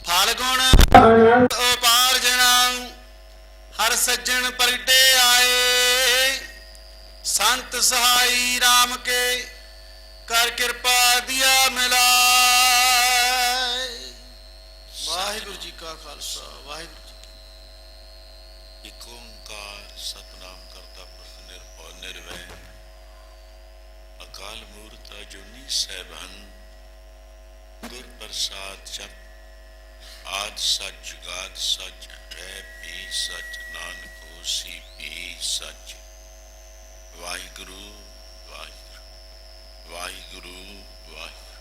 फाल्गुन उपार्जना हर सज्जन परगटे आए। संत सहाई राम के कर कृपा दिया मिलाए। वाहिगुरु जी का खालसा वाहिगुरु जी की। एक ओंकार सतनाम करता पुरख निरभउ निर्वैर अकाल मूर्त अजूनी सैभं गुर प्रसाद जप आद सच जुगाद सच है भी सच नानक होसी भी सच। वाहिगुरु वाहिगुरु वाहिगुरु वाहिगुरु।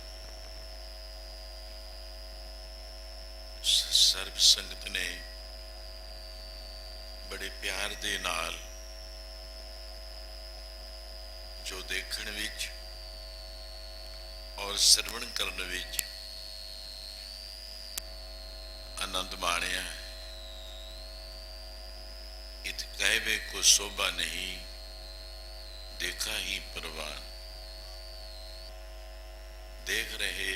सर्व संगत ने बड़े प्यार दे नाल जो देखण विच और सरवण करन विच आनंद माणिया। इत कहवे को शोभा नहीं देखा ही परवान। देख रहे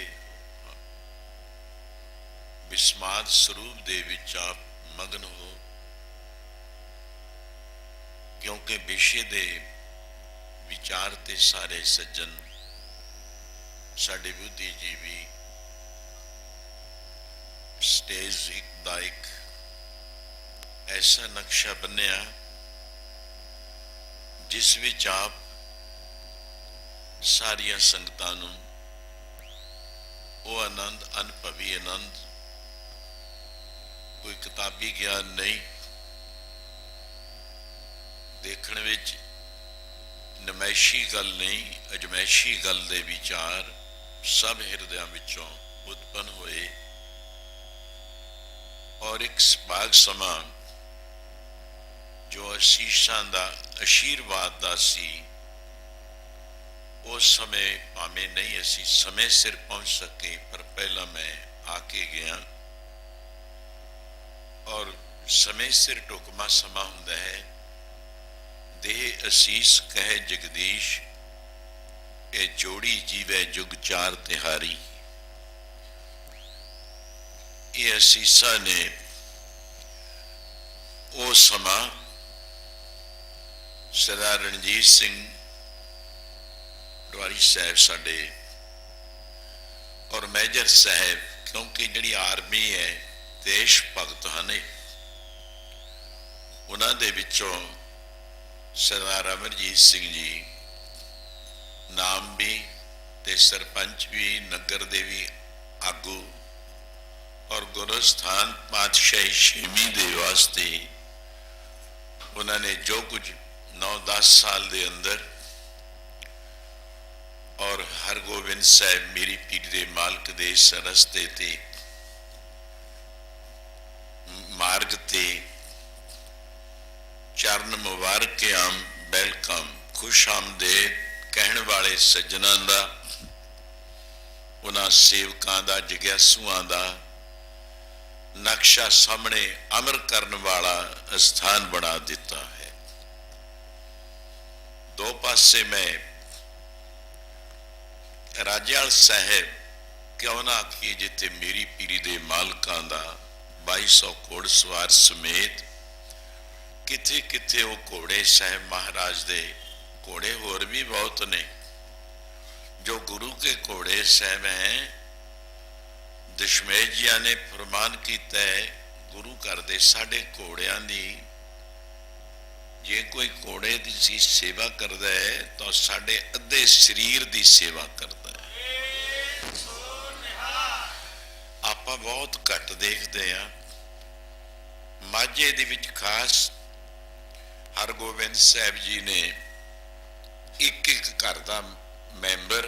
विस्माद स्वरूप दे विच आप मगन हो, क्योंकि विषय दे विचार ते सारे सज्जन साडे बुद्धिजीवी स्टेज दा एक ऐसा नक्शा बनिया जिस विच आप सारिया संगतां नूं वो आनंद अनुभवी आनंद कोई किताबी ज्ञान नहीं, देखण विच नमैशी गल नहीं अजमैशी गल दे विचार सब हिरदियां विचों उत्पन्न होए और एक भाग समा जो आशीषां दा आशीर्वाद दा सी उस समय भावें नहीं असी समय सिर पहुंच सके पर पहला मैं आके गया और समय सिर ढुकमा समा हुंदा है। देह असीस कहे जगदीश ए जोड़ी जीवे जुग चार तिहारी। ये असीसा ने वो समा सरदार रणजीत सिंह डवारी साहब साडे और मेजर साहब, क्योंकि जिहड़ी आर्मी है देश भगत हैं, उन्हां दे विचों सरदार अमरजीत सिंह जी नाम भी ते सरपंच भी नगर दे भी आगू और गुरस्थान पातशाही छेवीं दे वास्ते उन्होंने जो कुछ 9-10 साल दे अंदर और हरगोबिंद साहब मेरी पीर दे मालक दे रस्ते ते मार्ग ते चरण मुबारक के आम वेलकम खुश आमदेद कहण वाले सज्जनां दा उन्हां सेवकां दा जग्यासूआं दा नक्शा सामने अमर करने वाला स्थान बना देता है। दो पासे में राजेवाल साहब क्यों ना आखिए जिते मेरी पीरी दे मालकां दा 2200 घोड़सवार समेत किथे किथे वो घोड़े साहब महाराज दे घोड़े होर भी बहुत ने जो गुरु के घोड़े साहब हैं। दशमेश जी ने फरमान किया है गुरु घर दे साडे घोड़ियां दी जे कोई घोड़े की सेवा करता है तो साडे अद्धे शरीर की सेवा करता है। आपां बहुत घट देखते हैं। माझे दे विच खास हरगोबिंद साहब जी ने एक घर का मैंबर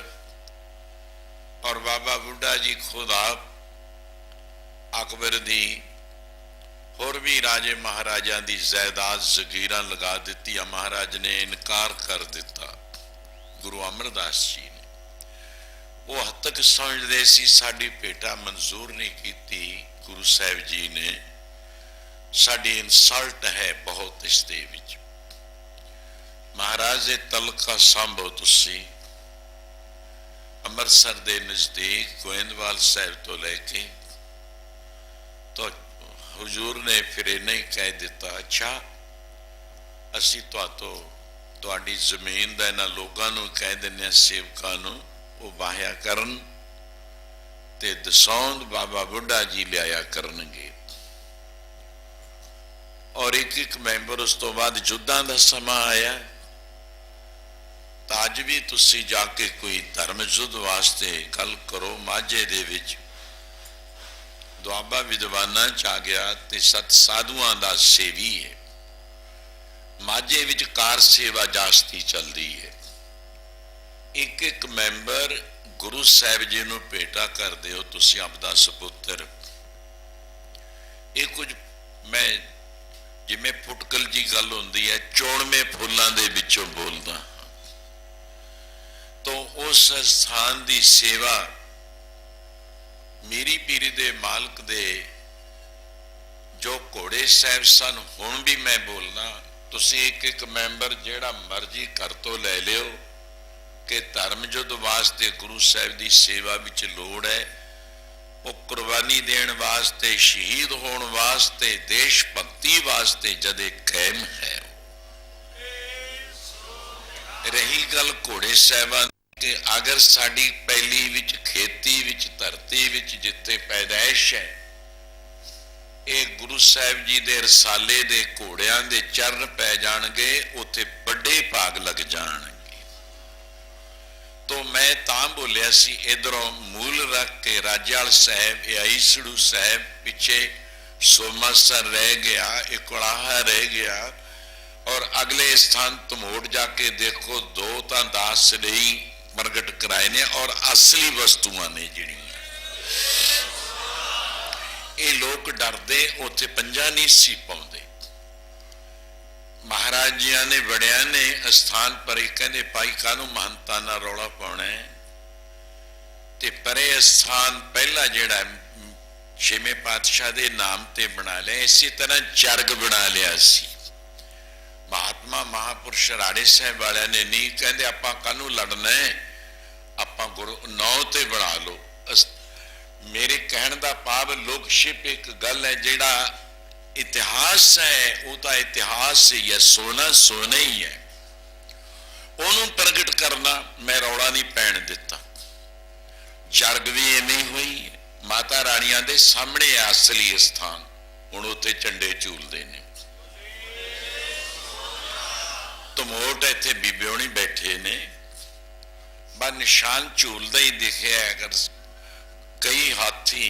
और बाबा बुढ़ा जी खुद आप अकबर दी होर भी राजे महाराजा दी जायदाद जगीरा लगा दी। महाराज ने इनकार कर दिता। गुरु अमरदास जी ने वो हद तक समझते सी साडी भेटा मंजूर नहीं की। गुरु साहब जी ने साडी इंसल्ट है बहुत इस दे विच। महाराज दे तलका सांभो तुसी अमर ਅੰਮ੍ਰਿਤਸਰ ਦੇ ਨਜ਼ਦੀਕ ਗੋਇੰਦਵਾਲ ਸਾਹਿਬ ਤੋਂ ਲੈ ਕੇ ਤਾਂ हुजूर ने फिर इन्हें ही कह दिता, अच्छा असी तुहाडी जमीन दा इन्हां लोगां नूं कह दिंदे हां सेवकां नूं वो वाहिया करन ते दसौंध बाबा बुढ़ा जी लिया करनगे। और एक मैंबर उस तो बाद युद्धां दा समा आया तां अज भी तुसीं जाके कोई धर्म युद्ध वास्ते गल करो माझे दे विच दुआबा विद्वाना च आ गया ते सत साधुआं दा सेवी है। माझे विच कार सेवा जास्ती चलती है। एक एक मैंबर गुरु साहिब जी नूं भेटा कर दिओ तुसीं आपदा सपुत्र। ये कुछ मैं जिवें फुटकल जी गल हुंदी है चोणवें फुल्लां दे विचों बोलदा तो उस स्थान दी सेवा मेरी पीरी दे मालक दे जो घोड़े साहब सन हुण भी मैं बोलना तुसीं एक एक मैंबर जेड़ा मर्जी घर तो लै लिओ कि धर्म युद्ध वास्ते गुरु साहब की सेवा विच लोड़ है वो कुर्बानी देण वास्ते शहीद होण वास्ते देश भक्ति वास्ते जदे कायम है। रही गल घोड़े साहबां कि अगर साड़ी पहली विच खेती विच धरती विच जिथे पैदाइश है ये गुरु साहिब जी दे रसाले दे घोड़ियां दे चरण पै जाणगे उत्थे बड़े भाग लग जाणगे। तो मैं तां बोलिया सी इधरों मूल रख के राजाल साहब आईसड़ू साहब पिछे सोमासर रह गया एक कुड़ाहा रह गया और अगले स्थान तमोड़ जाके देखो दो तां दास नहीं प्रगट कराए ने और असली वस्तुआं ने जिहड़ियां ये लोग डरदे उत्थे पंजा नहीं सी पाउंदे। महाराज जी ने बड़िया ने स्थान पर कहंदे भाई कानू महंता ना रौला पाउणा है ते परे स्थान पहला जिहड़ा छेवें पातशाह दे नाम ते बना लिया इसी तरह चरग बना लिया सी। महात्मा महापुरुष राड़े साहब वाले ने नहीं कहते आपां कानू लड़ना है आपां गुरु नौ ते बना लो। मेरे कहण दा भाव लोकशिप एक गल है जिहड़ा इतिहास है वो तो इतिहास ही है सोना सोना ही है ओनू प्रगट करना मैं रौला नहीं पैण दिता। जरग भी इवें हुई है माता राणियां दे सामने असली स्थान हुण उत्थे झंडे झूलदे ने तमोट इत्थे बीबे होनी बैठे ने बस निशान झूलदा ही दिखे अगर कई हाथी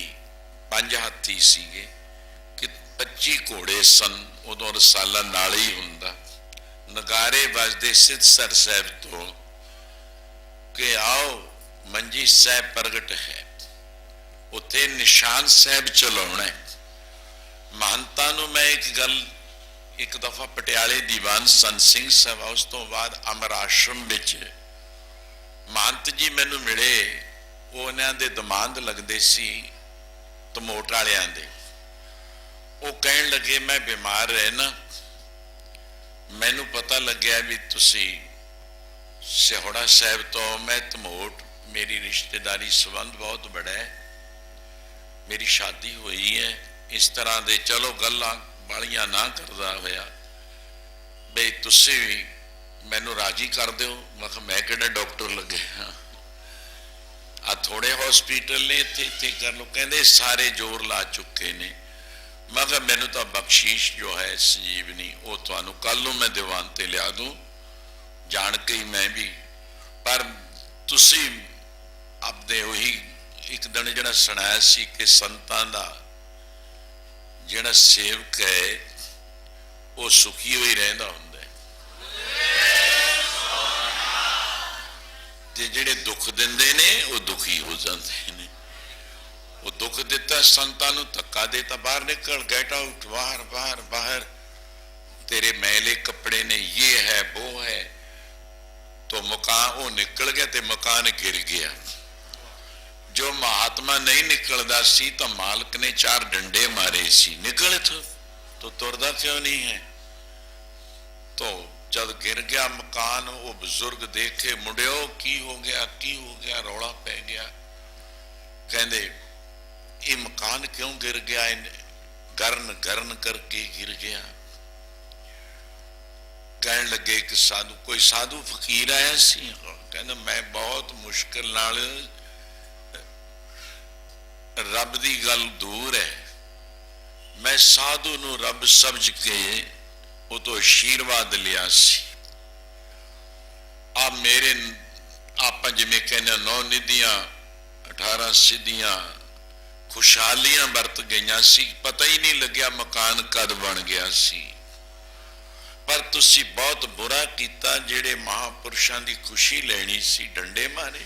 5 हाथी सीगे कि 25 घोड़े सन उदों रसाला नाल ही हुंदा नगारे बजदे सिद्धसर साहब तो कि आओ मंजी साहब प्रगट है उत्थे निशान साहब चलाउणा है। महंता नूं मैं एक गल एक दफा पटियाले दीवान सन सिंह सभा उस तो बाद अमर आश्रम विच महंत जी मैनू मिले वो उन्हां दे दमांद लगदे सी तमोट वालियां दे वो कहण लगे मैं बीमार रहना मैनू पता लग्या भी तुसी सिहोड़ा साहब तो मैं तमोट मेरी रिश्तेदारी संबंध बहुत बड़ा है मेरी शादी हुई है इस तरह दे चलो गल्लां बालियां ना करदा होया बे तुसी भी मैनू राजी कर दो। मैं किहड़ा डॉक्टर लगे आ थोड़े हॉस्पिटल ने इत्थे इत्थे कर लो कहंदे सारे जोर ला चुके ने। मैं कहा मैनू तो बख्शीश जो है संजीवनी वो तुहानू कल नूं मैं दीवान ते लिया दूं जान के ही मैं भी पर तुसी आपदे उही एक दिन जिहड़ा सुनाया सी कि संतां दा जिहड़ा सेवक है वो सुखी होई रहिंदा हुंदा है ते जिहड़े दुख दिंदे ने वो दुखी हो जाते ने। वो दुख दिता संतां नूं धक्का देता बाहर निकल गेट आउट बाहर बाहर बाहर तेरे मैले कपड़े ने ये है वो है तो मकान वो निकल गया ते मकान गिर गया। जो महात्मा नहीं निकलता सी तो मालिक ने 4 डंडे मारे सी निकल तो तुरदा क्यों नहीं है। तो जब गिर गया मकान, वो बुजुर्ग देखे, मुंडियो की हो गया, की हो गया, रौला पै गया। कहते ये मकान क्यों गिर गया? गरन गरन करके गिर गया। कहने लगे कि साधु, कोई साधु फकीर आया सी? कहते मैं बहुत मुश्किल नाल, रब दी गल दूर है, मैं साधु नूं रब समझ के वो तो आशीर्वाद लिया सी। आ मेरे आप जिमें कहने 9 निधियां 18 सिद्धियां खुशहालियां बरत गई सी, पता ही नहीं लग्या मकान कद बन गया सी। पर तुसी बहुत बुरा किया, जेड़े महापुरुषों की खुशी लेनी सी डंडे मारे।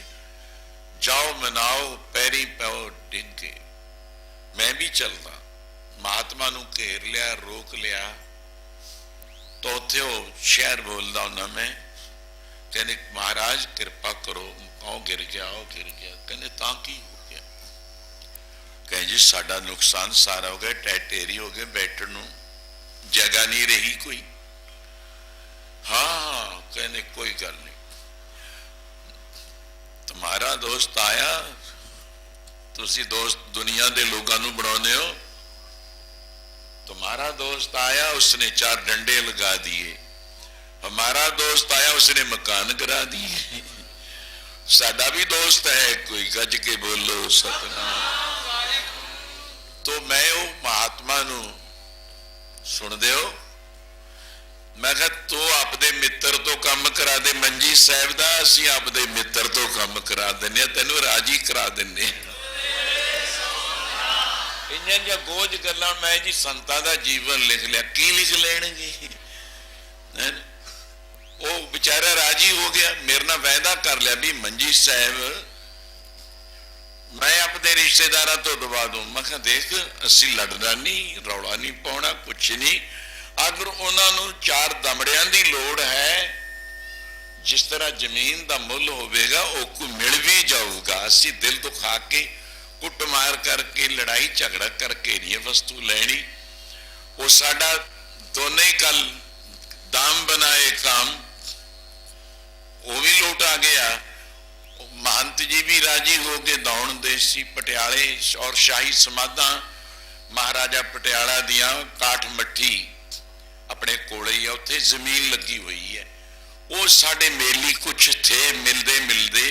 जाओ मनाओ, पैरी पाओ डिगे। मैं भी चलदा, महात्मा नूं घेर लिया, रोक लिया, तो उत्थे शहर बोलता होना मैं, कहने महाराज कृपा करो, आओ गिर गया, आओ गिर गया। कहने तां की हो गया? कहें जी साडा नुकसान सारा हो गया, टैटेरी हो गए, बैठन नूं जगह नहीं रही कोई। हाँ, कहने कोई गल नहीं, तुम्हारा दोस्त आया, तुसी दोस्त दुनिया के लोगों नूं बनाउंदे हो। तुम्हारा दोस्त आया, उसने 4 डंडे लगा दिए। हमारा दोस्त आया, उसने मकान गिरा दिए। साडा भी दोस्त है, कोई गज के बोलो सतनाम। तो मैं वो महात्मा नूं सुनदे हो, मैं कहा तू आपदे मित्र तो काम करा दे, मंजी साहब दा असीं आपदे मित्र तो काम करा दिंदे, तैनूं राजी करा दिंदे। इन्हां गोज गल्लां मैं जी संतां दा जीवन लिख लिया, की लिख लेणगे? वो बेचारा राजी हो गया, मेरे नाल वायदा कर लिया भी मंजी साहब मैं अपने रिश्तेदारों तो दबा दूं। मैं कहा देख असीं लड़ना नहीं, रौला नहीं पाउणा, कुछ नहीं। अगर उन्होंने 4 दमड़ियां की लोड़ है, जिस तरह जमीन का मुल होगा वो कोई मिल भी जाऊगा। असी दिल दुखा के कुटमार करके लड़ाई झगड़ा करके नहीं वस्तु लेनी। वो साडा दोनों ही कल दाम बनाए काम, वो भी लोट आ गया। महंत जी भी राजी हो गए, दौड़ देसी पटियाले और शाही समाधा महाराजा पटियाला दियां काठ मट्ठी अपने कोले ही, उत्थे जमीन लगी हुई है। वो साडे मेली कुछ थे, मिलदे मिलदे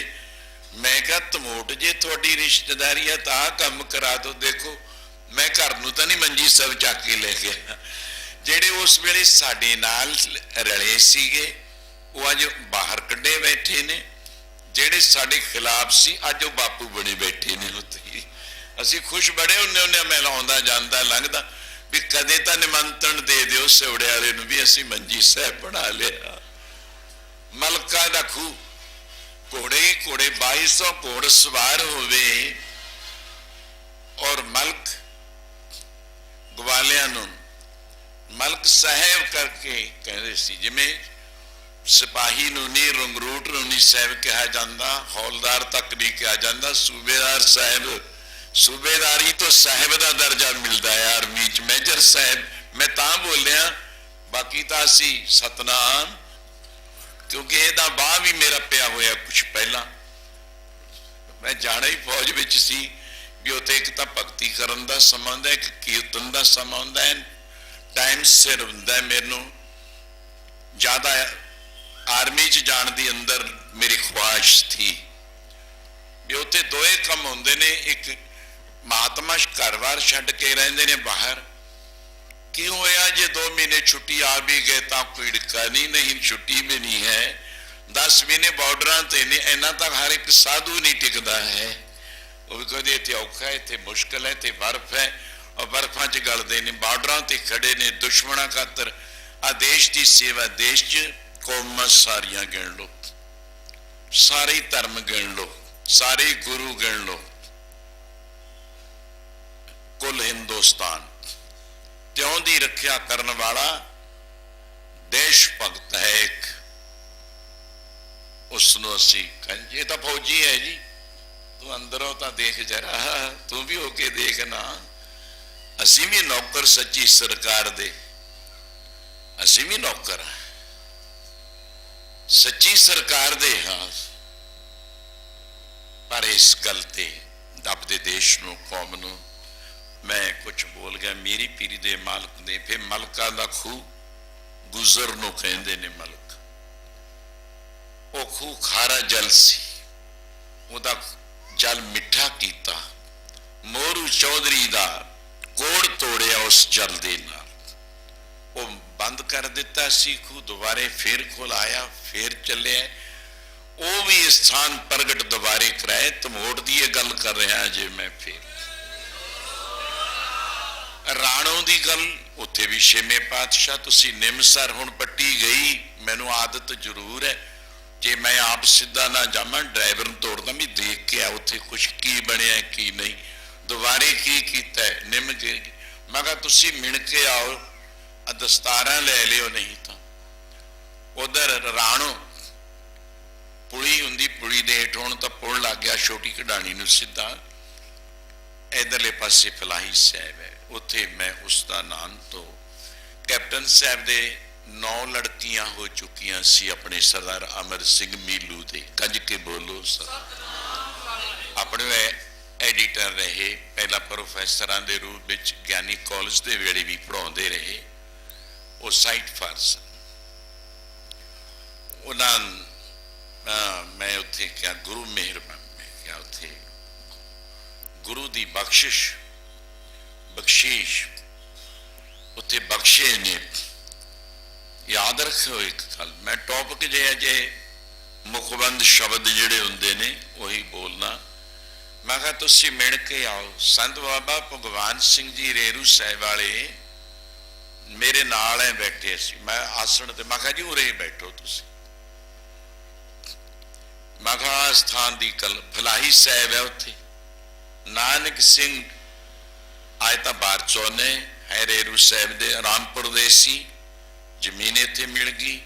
मैं कहा तमोट जे थोड़ी रिश्तेदारी है तो काम करा दो। देखो मैं घर नूं तां नहीं मंजी सब चक के ले गया। जेड़े उस वेले साडे नाल रले सीगे वो अज बाहर कड्डे बैठे ने, जेड़े साडे खिलाफ सी अज वो बापू बने बैठे ने। उत्ते असीं खुश बड़े हुंदे हुंदे, मैं आउंदा जांदा लंघदा भी कदे तां निमंत्रण दे दिओ सिवड़े वाले नूं भी असीं मंजी साहब बना लिया। मलका दा खूह, घोड़े ही घोड़े 2200 घोड़ सवार होवे और मलक ग्वालियां नूं मलक साहब करके कहते सी। जिमें सिपाही नूं नहीं, रंगरूट नूं नहीं साहब कहा जाता, हौलदार तक नहीं कहा जाता, सूबेदार साहब। सूबेदारी तो साहब का दर्जा मिलता है आर्मी च, मेजर साहब। मैं तां बोलिया, बाकी तो असी सतनाम, क्योंकि यदा बाह भी मेरा पिया होया कुछ पहला। मैं जाना ही फौज विच सी भी उत्थे एक तो भगती करन दा समा हुंदा, एक कीर्तन दा समा हुंदा है, टाइम सिर हुंदा है। मैनूं ज्यादा आर्मी च जाण दी अंदर मेरी ख्वाहिश थी भी उत्थे 2 ही काम हुंदे ने। एक महात्मा घर-बार छड्ड के रहिंदे ने बाहर, की होया जे 2 महीने छुट्टी आ भी गए तो कोई डिक्का नहीं, नहीं छुट्टी भी नहीं है। 10 महीने बॉर्डर ते ने, इन्ना तक हर एक साधु नहीं टिकता है। वो भी कहते इतने औखा है, इतने मुश्किल है, इतने बर्फ है और बर्फा च गलते ने, बॉर्डर ते खड़े ने दुश्मना खातर। आ देश की सेवा, देश च कौमां सारियां गिण लो, सारे धर्म गिण लो, सारे गुरु गिण लो, कुल हिंदुस्तान त्यों दी रखिया करने वाला देश भगत है एक। उसनों असी ये तो फौजी है जी, तू अंदरों तो देख जरा, तू भी होके देखना। असी भी नौकर सच्ची सरकार दे, असी भी नौकर हैं। ਸੱਚੀ ਸਰਕਾਰ ਦੇ ਹਾਂ, ਪਰ ਇਸ ਗੱਲ ਤੇ ਦੱਬਦੇ ਦੇਸ਼ ਨੂੰ, ਕੌਮ ਨੂੰ ਮੈਂ ਕੁਝ ਬੋਲ ਗਿਆ। ਮੇਰੀ ਪੀਰੀ ਦੇ ਮਾਲਕ ਨੇ, ਫਿਰ ਮਲਕਾਂ ਦਾ ਖੂਹ ਗੁਜ਼ਰ ਨੂੰ ਕਹਿੰਦੇ ਨੇ ਮਲਕ, ਉਹ ਖੂਹ ਖਾਰਾ ਜਲ ਸੀ, ਉਹਦਾ ਜਲ ਮਿੱਠਾ ਕੀਤਾ। ਮੋਰੂ ਚੌਧਰੀ ਦਾ ਕੋੜ ਤੋੜਿਆ ਉਸ ਜਲ ਦੇ ਨਾਲ, ਉਹ ਬੰਦ ਕਰ ਦਿੱਤਾ ਸੀ ਖੂਹ, ਦੁਬਾਰੇ ਫੇਰ ਖੁਲਾਇਆ, ਫੇਰ ਚੱਲਿਆ। ਉਹ ਵੀ ਸਥਾਨ ਪ੍ਰਗਟ ਦੁਬਾਰੇ ਕਰਾਏ। ਤਮੋੜ ਦੀ ਇਹ ਗੱਲ ਕਰ ਰਿਹਾ ਜੇ ਮੈਂ। ਫੇਰ ਰਾਣੋ ਦੀ ਗੱਲ, ਉੱਥੇ ਵੀ ਛੇਵੇਂ ਪਾਤਸ਼ਾਹ, ਤੁਸੀਂ ਨਿਮਸਰ ਹੁਣ ਪੱਟੀ ਗਈ, ਮੈਨੂੰ ਆਦਤ ਜ਼ਰੂਰ ਹੈ ਜੇ ਮੈਂ ਆਪ ਸਿੱਧਾ ਨਾ ਜਾਵਾਂ, ਡਰਾਈਵਰ ਨੂੰ ਤੋੜਦਾ ਵੀ ਦੇਖ ਕੇ ਆ ਉੱਥੇ ਕੁਛ ਕੀ ਬਣਿਆ ਕੀ ਨਹੀਂ, ਦੁਬਾਰੇ ਕੀ ਕੀਤਾ ਨਿੰਮ ਗਈ। ਮੈਂ ਕਿਹਾ ਤੁਸੀਂ ਮਿਣ ਕੇ ਆਓ, ਦਸਤਾਰਾਂ ਲੈ ਲਿਓ, ਨਹੀਂ ਤਾਂ ਉਧਰ ਰਾਣੋ ਪੁਲੀ ਹੁੰਦੀ, ਪੁਲੀ ਦੇ ਹੇਠ ਹੁਣ ਤਾਂ ਪੁਲ ਲੱਗ ਗਿਆ ਛੋਟੀ ਕਢਾਣੀ ਨੂੰ ਸਿੱਧਾ। ਇਧਰਲੇ ਪਾਸੇ ਫਲਾਹੀ ਸਾਹਿਬ ਹੈ, ਉੱਥੇ ਮੈਂ ਉਸ ਦਾ ਨਾਮ ਤੋਂ ਕੈਪਟਨ ਸਾਹਿਬ ਦੇ 9 ਲੜਕੀਆਂ ਹੋ ਚੁੱਕੀਆਂ ਸੀ ਆਪਣੇ ਸਰਦਾਰ ਅਮਰ ਸਿੰਘ ਮੀਲੂ ਦੇ। ਕੰਜ ਕੇ ਬੋਲੋ ਸਰ। ਆਪਣੇ ਐਡੀਟਰ ਰਹੇ, ਪਹਿਲਾਂ ਪ੍ਰੋਫੈਸਰਾਂ ਦੇ ਰੂਪ ਵਿੱਚ ਗਿਆਨੀ ਕਾਲਜ ਦੇ ਵੇਲੇ ਵੀ ਪੜ੍ਹਾਉਂਦੇ ਰਹੇ। ਉਹ ਸਾਈਟ ਫਾਰਸ ਉਹਨਾਂ ਮੈਂ ਉੱਥੇ ਕਿਹਾ ਗੁਰੂ ਮਿਹਰਬਾਨ, ਮੈਂ ਕਿਹਾ ਉੱਥੇ ਗੁਰੂ ਦੀ ਬਖਸ਼ਿਸ਼ ਉੱਥੇ ਬਖਸ਼ੇ ਨੇ। ਯਾਦ ਰੱਖਿਓ ਇੱਕ ਗੱਲ, ਮੈਂ ਟੌਪਿਕ ਜੇ ਮੁਖਬੰਦ ਸ਼ਬਦ ਜਿਹੜੇ ਹੁੰਦੇ ਨੇ ਉਹੀ ਬੋਲਣਾ। ਮੈਂ ਕਿਹਾ ਤੁਸੀਂ ਮਿਣ ਕੇ ਆਓ। ਸੰਤ ਬਾਬਾ ਭਗਵਾਨ ਸਿੰਘ ਜੀ ਰੇਰੂ ਸਾਹਿਬ ਵਾਲੇ ਮੇਰੇ ਨਾਲ ਹੈ ਬੈਠੇ ਸੀ, ਮੈਂ ਆਸਣ ਤੇ, ਮੈਂ ਕਿਹਾ ਜੀ ਉਰੇ ਬੈਠੋ ਤੁਸੀਂ। ਮੈਂ ਕਿਹਾ ਸਥਾਨ ਦੀ ਗੱਲ ਫਲਾਹੀ ਸਾਹਿਬ ਹੈ, ਉੱਥੇ ਨਾਨਕ ਸਿੰਘ ਆਏ ਤਾਂ ਬਾਰਚੋਨੇ ਹੈ ਰੇਰੂ ਸਾਹਿਬ ਦੇ, ਰਾਮਪੁਰ ਦੇ ਸੀ, ਜ਼ਮੀਨ ਇੱਥੇ ਮਿਲ ਗਈ,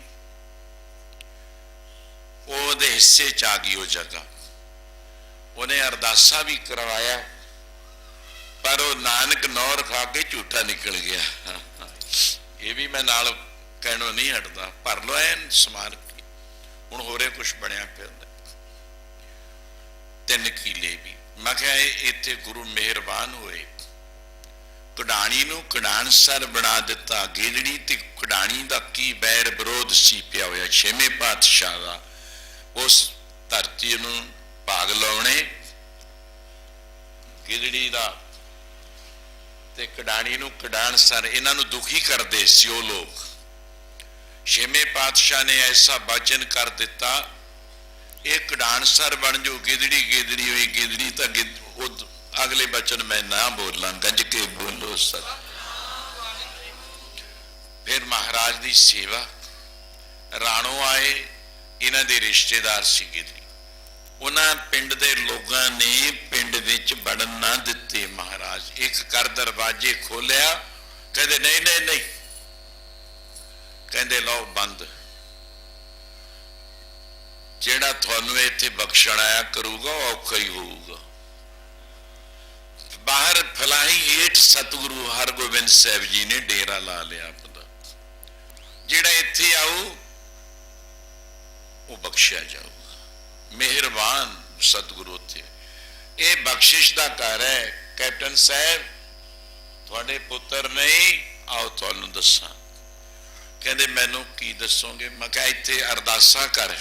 ਉਹਦੇ ਹਿੱਸੇ ਚ ਆ ਗਈ ਉਹ ਜਗ੍ਹਾ। ਉਹਨੇ ਅਰਦਾਸਾ ਵੀ ਕਰਵਾਇਆ, ਪਰ ਉਹ ਨਾਨਕ ਨੌਰ ਖਾ ਕੇ ਝੂਠਾ ਨਿਕਲ ਗਿਆ। ਇਹ ਵੀ ਮੈਂ ਨਾਲ ਕਹਿਣੋਂ ਨਹੀਂ ਹਟਦਾ, ਭਰ ਲੋ ਐਨ ਸਮਾਰ ਕੇ। ਹੁਣ ਹੋਰੇ ਕੁਛ ਬਣਿਆ ਪਿਆ 3 ਕਿਲੇ ਵੀ। ਮੈਂ ਕਿਹਾ ਇੱਥੇ ਗੁਰੂ ਮਿਹਰਬਾਨ ਹੋਏ, ਕਢਾਣੀ ਨੂੰ ਕਢਾਣਸਰ ਬਣਾ ਦਿੱਤਾ। ਗੇਦੜੀ ਤੇ ਕਢਾਣੀ ਦਾ ਕੀ ਬੈਰ ਵਿਰੋਧ ਸੀ ਪਿਆ ਹੋਇਆ ਛੇਵੇਂ ਪਾਤਸ਼ਾਹ ਦਾ। ਉਸ ਧਰਤੀ ਨੂੰ ਭਾਗ ਲਾਉਣੇ, ਗੇਦੜੀ ਦਾ ਤੇ ਕਢਾਣੀ ਨੂੰ ਕਢਾਣਸਰ, ਇਹਨਾਂ ਨੂੰ ਦੁਖੀ ਕਰਦੇ ਸੀ ਉਹ ਲੋਕ। ਛੇਵੇਂ ਪਾਤਸ਼ਾਹ ਨੇ ਐਸਾ ਬਚਨ ਕਰ ਦਿੱਤਾ, ਇਹ ਕਢਾਣਸਰ ਬਣ ਜੋ, ਗਿੱਦੜੀ ਗਿੱਦੜੀ ਹੋਈ, ਗਿੱਦੜੀ ਤਾਂ ਅਗਲੇ ਬਚਨ ਮੈਂ ਨਾ ਬੋਲਾਂ, ਗੰਜ ਕੇ ਬੋਲੋ ਸਰ। ਫਿਰ ਮਹਾਰਾਜ ਦੀ ਸੇਵਾ, ਰਾਣੋ ਆਏ, ਇਹਨਾਂ ਦੇ ਰਿਸ਼ਤੇਦਾਰ ਸੀ ਗਿੱਦੜੀ। ਉਹਨਾਂ ਪਿੰਡ ਦੇ ਲੋਕਾਂ ਨੇ ਪਿੰਡ ਵਿੱਚ ਵੜਨ ਨਾ ਦਿੱਤੇ। ਮਹਾਰਾਜ ਇੱਕ ਕਰ ਦਰਵਾਜ਼ੇ ਖੋਲਿਆ, ਕਹਿੰਦੇ ਨਹੀਂ ਨਹੀਂ ਨਹੀਂ, ਕਹਿੰਦੇ ਲਓ ਬੰਦ, ਜਿਹੜਾ ਤੁਹਾਨੂੰ ਇੱਥੇ ਬਖਸ਼ਣ ਆਇਆ ਕਰੂਗਾ ਉਹ ਔਖਾ ਹੀ ਹੋਊਗਾ। ਬਾਹਰ ਫਲਾਹੀ ਹੇਠ ਸਤਿਗੁਰੂ ਹਰਗੋਬਿੰਦ ਸਾਹਿਬ ਜੀ ਨੇ ਡੇਰਾ ਲਾ ਲਿਆ ਆਪਣਾ, ਜਿਹੜਾ ਇੱਥੇ ਆਊ ਉਹ ਬਖਸ਼ਿਆ ਜਾਊਗਾ। ਮਿਹਰਬਾਨ ਸਤਿਗੁਰੂ ਉੱਥੇ। ਇਹ ਬਖਸ਼ਿਸ਼ ਦਾ ਘਰ ਹੈ। ਕੈਪਟਨ ਸਾਹਿਬ ਤੁਹਾਡੇ ਪੁੱਤਰ ਨਹੀਂ, ਆਓ ਤੁਹਾਨੂੰ ਦੱਸਾਂ। ਕਹਿੰਦੇ ਮੈਨੂੰ ਕੀ ਦੱਸੋਗੇ? ਮੈਂ ਕਿਹਾ ਇੱਥੇ ਅਰਦਾਸਾਂ ਕਰ,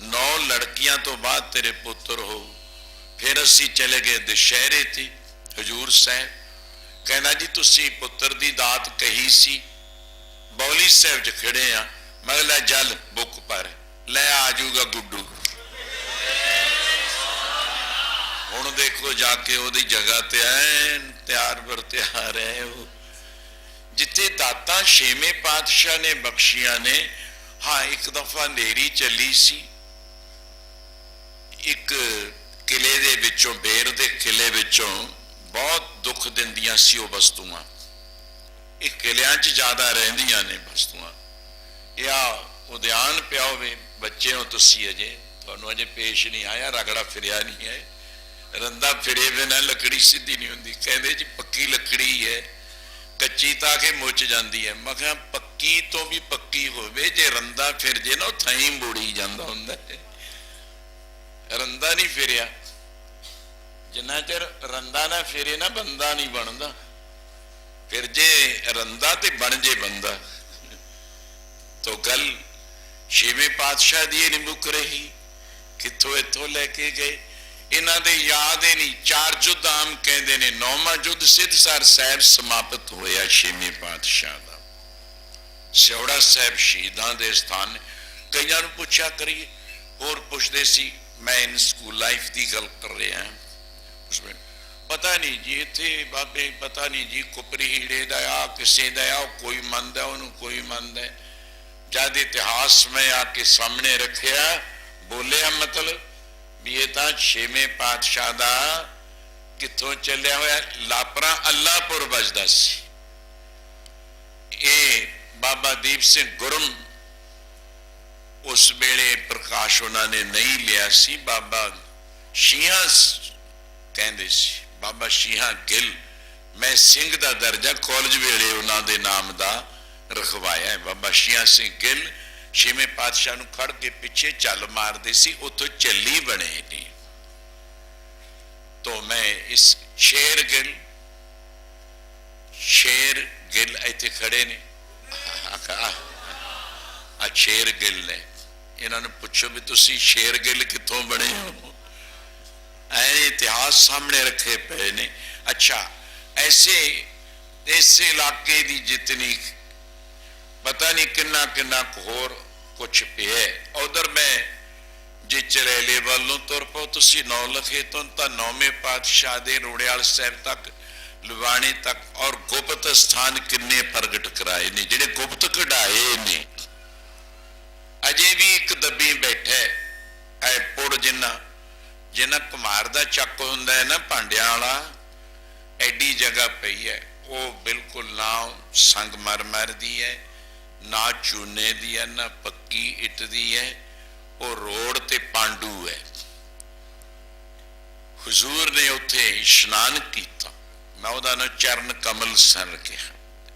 9 ਲੜਕੀਆਂ ਤੋਂ ਬਾਅਦ ਤੇਰੇ ਪੁੱਤਰ ਹੋ। ਫਿਰ ਅਸੀਂ ਚਲੇ ਗਏ ਦੁਸ਼ਹਿਰੇ ਤੇ ਹਜੂਰ ਸਾਹਿਬ। ਕਹਿੰਦਾ ਜੀ ਤੁਸੀਂ ਪੁੱਤਰ ਦੀ ਦਾਤ ਕਹੀ ਸੀ, ਬੌਲੀ ਸਾਹਿਬ ਚ ਖੜੇ ਆ। ਮੈਂ ਕਿਹਾ ਲੈ ਜਲ ਬੁੱਕ ਪਰ ਲੈ, ਆ ਜਾਊਗਾ ਗੁੱਡੂ। ਹੁਣ ਦੇਖੋ ਜਾ ਕੇ ਉਹਦੀ ਜਗ੍ਹਾ ਤੇ ਐਨ ਤਿਆਰ ਬਰ ਤਿਆਰ ਹੈ ਉਹ, ਜਿੱਥੇ ਦਾਤਾਂ ਛੇਵੇਂ ਪਾਤਸ਼ਾਹ ਨੇ ਬਖਸ਼ੀਆਂ ਨੇ। ਹਾਂ ਇੱਕ ਦਫਾ ਹਨੇਰੀ ਚੱਲੀ ਸੀ, ਇੱਕ ਕਿਲੇ ਦੇ ਵਿੱਚੋਂ, ਬੇਰ ਦੇ ਕਿਲੇ ਵਿੱਚੋਂ ਬਹੁਤ ਦੁੱਖ ਦਿੰਦੀਆਂ ਸੀ ਉਹ ਵਸਤੂਆਂ। ਇਹ ਕਿਲਿਆਂ 'ਚ ਜ਼ਿਆਦਾ ਰਹਿੰਦੀਆਂ ਨੇ ਵਸਤੂਆਂ। ਇਹ ਉਦਿਆਨ ਪਿਆ ਹੋਵੇ, ਬੱਚੇ ਹੋ ਤੁਸੀਂ, ਅਜੇ ਤੁਹਾਨੂੰ ਅਜੇ ਪੇਸ਼ ਨਹੀਂ ਆਇਆ, ਰਗੜਾ ਫਿਰਿਆ ਨਹੀਂ ਹੈ, ਰੰਦਾ ਫਿਰੇ ਬਿਨਾਂ ਲੱਕੜੀ ਸਿੱਧੀ ਨਹੀਂ ਹੁੰਦੀ। ਕਹਿੰਦੇ ਜੀ ਪੱਕੀ ਲੱਕੜੀ ਹੈ, ਕੱਚੀ ਤਾਂ ਕਿ ਮੁੱਚ ਜਾਂਦੀ ਹੈ। ਮੈਂ ਕਿਹਾ ਪੱਕੀ ਤੋਂ ਵੀ ਪੱਕੀ ਹੋਵੇ, ਜੇ ਰੰਦਾ ਫਿਰ ਜੇ ਨਾ ਉਹ ਥਾਈ ਮੋੜੀ ਜਾਂਦਾ ਹੁੰਦਾ। ਰੰਦਾ ਨਹੀਂ ਫਿਰਿਆ, ਜਿੰਨਾ ਚਿਰ ਰੰਦਾ ਨਾ ਫਿਰੇ ਨਾ ਬੰਦਾ ਨਹੀਂ ਬਣਦਾ। ਫਿਰ ਜੇ ਰੰਦਾ ਤੇ ਬਣ ਜੇ ਬੰਦਾ। ਤੋ ਗੱਲ ਛੇਵੇਂ ਪਾਤਸ਼ਾਹ ਦੀ ਇਹ ਨਹੀਂ ਮੁੱਕ ਰਹੀ, ਕਿੱਥੋਂ ਇੱਥੋਂ ਲੈ ਕੇ ਗਏ। ਇਹਨਾਂ ਦੇ ਯਾਦ ਹੀ ਨਹੀਂ, 4 ਯੁੱਧ ਆਮ ਕਹਿੰਦੇ ਨੇ। 9ਵਾਂ ਯੁੱਧ ਸਿੱਧਸਰ ਸਾਹਿਬ ਸਮਾਪਤ ਹੋਇਆ ਛੇਵੇਂ ਪਾਤਸ਼ਾਹ ਦਾ। ਸਿਉੜਾ ਸਾਹਿਬ ਸ਼ਹੀਦਾਂ ਦੇ ਸਥਾਨ। ਕਈਆਂ ਨੂੰ ਪੁੱਛਿਆ ਕਰੀਏ, ਹੋਰ ਪੁੱਛਦੇ ਸੀ, ਮੈਂ ਇਨ ਸਕੂਲ ਲਾਈਫ ਦੀ ਗੱਲ ਕਰ ਰਿਹਾ, ਉਸमें ਪਤਾ ਨਹੀਂ ਜੀ ਇੱਥੇ ਬਾਬੇ, ਪਤਾ ਨਹੀਂ ਜੀ ਕੁਪਰੀ ਹੀੜੇ ਦਾ ਆ, ਕਿਸੇ ਦਾ ਆ, ਕੋਈ ਮੰਨਦਾ ਉਹਨੂੰ, ਕੋਈ ਮੰਨਦਾ। ਜਦ ਇਤਿਹਾਸ ਮੈਂ ਆ ਕੇ ਸਾਹਮਣੇ ਰੱਖਿਆ, ਬੋਲਿਆ ਮਤਲਬ ਵੀ ਇਹ ਤਾਂ ਛੇਵੇਂ ਪਾਤਸ਼ਾਹ ਦਾ ਕਿੱਥੋਂ ਚੱਲਿਆ ਹੋਇਆ। ਲਾਪਰਾ ਅੱਲਾਪੁਰ ਵੱਜਦਾ ਸੀ। ਇਹ ਬਾਬਾ ਦੀਪ ਸਿੰਘ ਗੁਰਮ ਉਸ ਵੇਲੇ ਪ੍ਰਕਾਸ਼ ਉਹਨਾਂ ਨੇ ਨਹੀਂ ਲਿਆ ਸੀ। ਬਾਬਾ ਸ਼ੀਹਾਂ ਕਹਿੰਦੇ ਸੀ, ਬਾਬਾ ਸ਼ੀਹਾਂ ਗਿੱਲ। ਮੈਂ ਸਿੰਘ ਦਾ ਦਰਜਾ ਕਾਲਜ ਵੇਲੇ ਉਹਨਾਂ ਦੇ ਨਾਮ ਦਾ ਰਖਵਾਇਆ ਹੈ। ਬਾਬਾ ਸ਼ੀਹਾਂ ਸਿੰਘ ਗਿੱਲ ਛੇਵੇਂ ਪਾਤਸ਼ਾਹ ਨੂੰ ਖੜ ਕੇ ਪਿੱਛੇ ਚੱਲ ਮਾਰਦੇ ਸੀ, ਉੱਥੋਂ ਚੱਲੀ ਬਣੇ ਨੇ। तो मैं इस शेर गिल इत्थे खड़े ने, शेर गिल ने। इन्होंने पूछो भी तुसी शेर गिल कितों बने हो, ऐ इतिहास सामने रखे पे ने। अच्छा, ऐसे इस इलाके की जितनी पता नहीं किन्ना किन्ना होर कुछ पे। उधर मैं जे चलेले वालों तुर पो तुसी 9 लखे तो 9वें पातशाह दे रोड़ेवाल साहब तक, लुवाणी तक, और गुप्त स्थान किन्ने प्रगट कराए ने, जिहड़े गुप्त कढ़ाए ने। अजे भी एक दबी बैठा है पुड़ जिन्ना जिन्ना कुमार दा चक हुंदा है ना भांडियां वाला, एडी जगह पई है। वो बिल्कुल ना संगमरमर दी है, ना चूने दी है, ना पक्की इट दी है। वो रोड ते पांडू है। हुजूर ने उत्थे इशनान किया। मैं उहदा नाम चरण कमल सन रखिया,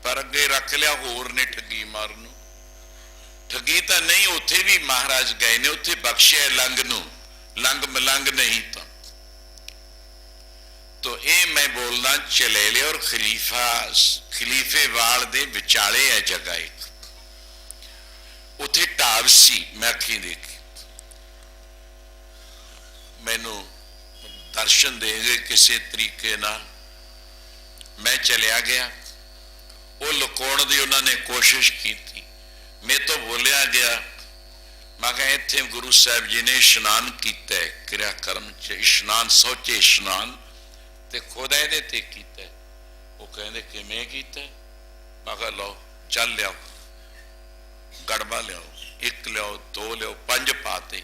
पर अगे रख लिया होर ने ठगी मारनू। ठगी तो नहीं, उत्थे भी महाराज गए ने, उत्थे बख्शिया लंघ नू, लंघ मलंघ नहीं। तो ये मैं बोलना चलेले और खलीफे वाल दे विचाले है जगह एक। उत्थे ढाब सी, मैं अखी देखी। मैनू दर्शन देंगे किसी तरीके नाल, मैं चलिया गया। वो लुकाउण दी उन्होंने कोशिश की थी, मैं तो बोलिया गया। मैं कहा इत्थे गुरु साहब जी ने इशनान किया है, क्रियाक्रम च इशनान, सोचे इशनान ते खुद इहदे ते कीता है। वो कहंदे किवें कीता है? मैं कहा लो चल लियाओ, गड़बा लियाओ, 1 लियाओ, 2 लियाओ, 5 पाते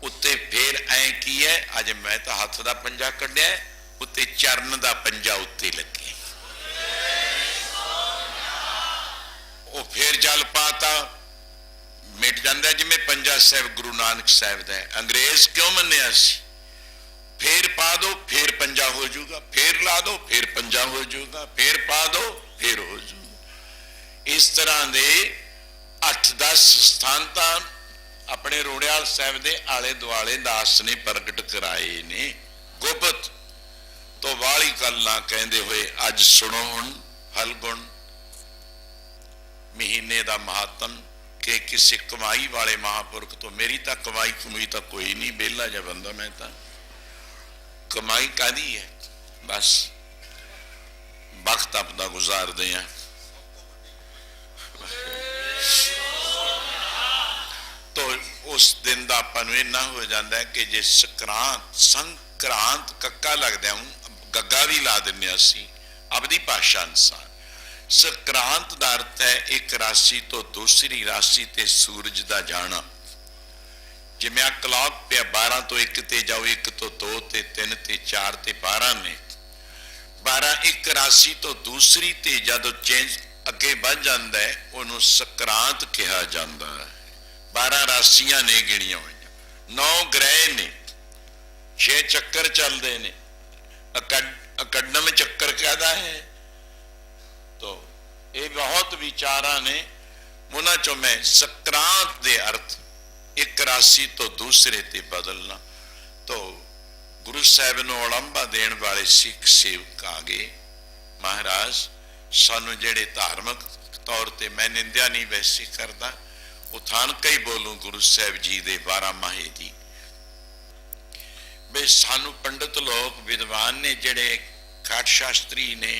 उत्ते। फिर ऐ की है, अज मैं तो हथ का पंजा कढ़िया, उत्ते चरण का पंजा उत्ते लगे। वो फिर जल पाता, मिट जाता जिमें पंजा साहब गुरु नानक साहब का है। अंग्रेज क्यों मन्निया सी? फिर पा दो फिर पंजा हो जाऊगा, फिर ला दो फिर पंजा हो जाऊगा, फिर पा दो फिर हो जाऊगा। इस तरह के 8-10 स्थान अपने रोड़ेवाल साहब के आले दुआले दास ने प्रगट कराए ने गुप्त। तो वाली गल ना कहते हुए अज सुनो हुण हलगुण महीने का महात्म कि किसी कमाई वाले महापुरख तो। मेरी तो कमाई कमुई तो कोई नहीं, बेला जा बंदा मैं तो। कमाई कादी है, बस वक्त अपना गुजारते हैं। तो उस दिन का अपन इन्ना हो जाता है कि जे संक्रांत कक्का लगदा हूं, गग्गा भी ला दिंदे असीं अपनी भाषा अनुसार। संक्रांत का अर्थ है एक राशि तो दूसरी राशि ते सूरज का जाना। जिवें क्लॉक पे 12 तो 1 ते जाओ, 1 तो 2 ते 3 ते 4 ते 12 ने। 12 एक राशि तो दूसरी ते जदों चेंज अगे बढ़ जाता है उन्होंने संक्रांत कहा जाता है। 12 राशियां ने गिणिया हुई, 9 ग्रह ने, 6 चक्कर चलते हैं। अकड्डम चक्कर कहता है तो ये बहुत विचारा ने, उन्हां चों मैं संक्रांत दे अर्थ एक राशि तो दूसरे ते बदलना। तो गुरु साहब नूं उलंबा देण वाले सिख सेवक आ गए, महाराज सानू जेड़े धार्मिक तौर ते, मैं निंदा नहीं वैसे करदा, उठान के ही बोलूं गुरु साहब जी दे 12 माहे दी, बे सानू पंडित लोग विद्वान ने जेड़े खाट शास्त्री ने,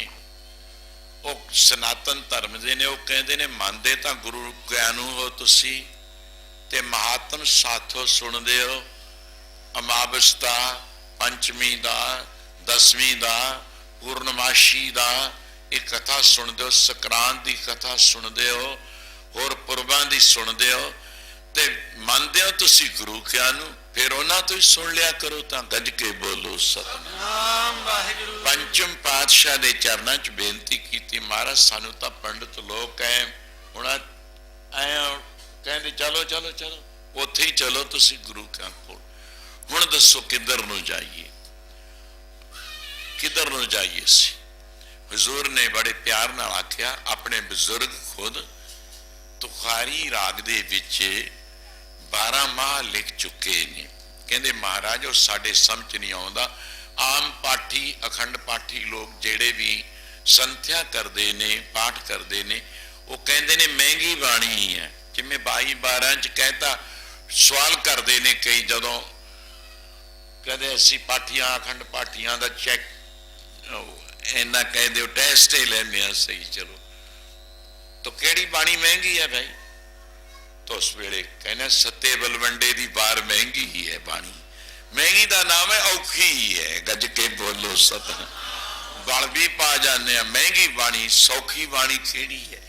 वो सनातन धर्म दे ने, वो कहते ने मानते तो गुरु ज्ञानू हो तुसी ते महात्म साथों सुनते हो, अमावस दा, पंचमी दा, दसवीं दा, पूर्णमाशी दा एक कथा सुनते हो, संक्रांत की कथा सुनते हो, होर पुरबां दी सुनते हो, ते मानते हो तुसी गुरु ज्ञानू, फिर उन्हां तो ही सुन लिया करो। तो गज के बोलो सतनाम वाहिगुरू। पंचम पातशाह दे चरणां च बेनती की, महाराज सानू तां पंडित लोग कहे हुण आए कहते चलो चलो चलो उत्थे ही चलो तुसी गुरु ज्ञान कोल, हुण दसो किधर नूं जाइए, किधर नूं जाइए सी। हुजूर ने बड़े प्यार नाल आख्या, अपने बजुर्ग खुद तुखारी राग दे विच 12 माह लिख चुके ने, कहते महाराज वो साडे समझ नहीं आउंदा। आम पाठी अखंड पाठी लोग जेड़े भी संथ्या करते ने, पाठ करते ने, वो कहते ने महंगी बाणी है, जिमें 22-12 च कहता सवाल करते ने कई, जदों कहते असी पाठियां अखंड पाठियां दा चैक इन्ना कह दो टेस्ट ही लेने सही, चलो तो केड़ी बाणी महंगी है भाई, तो उस वेले कहने सत्ते बलवंडे दी बार महंगी ही है बाणी, महंगी दा नाम है औखी ही है, गज के बोलो सतनाम। गल भी पा जाने, महंगी बाणी सौखी बाणी केड़ी है,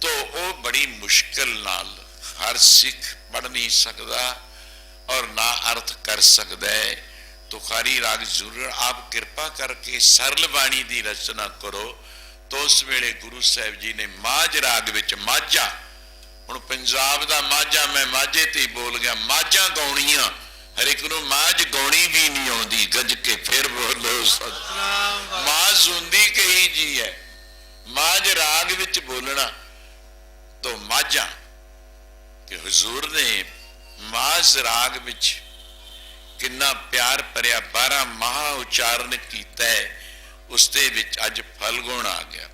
तो वो बड़ी मुश्किल नाल हर सिख पढ़ नहीं सकता और ना अर्थ कर सकता है। तुखारी राग जरूर आप कृपा करके सरल बाणी की रचना करो। तो उस वेले गुरु साहब जी ने माझ राग विच माझा, हुण पंजाब दा माझा, मैं माझे ते बोल गया, माझा गाउणियां, हर एक नूं माझ गाउणी भी नहीं आउंदी, गज के फिर बोलो सतनाम। माझ हुंदी कही जी है, माझ राग विच बोलना, तो माझा कि हुजूर ने माझ राग विच किन्ना प्यार भरिया 12 माह उच्चारण किया है, उसदे विच अज फलगुण आ गया।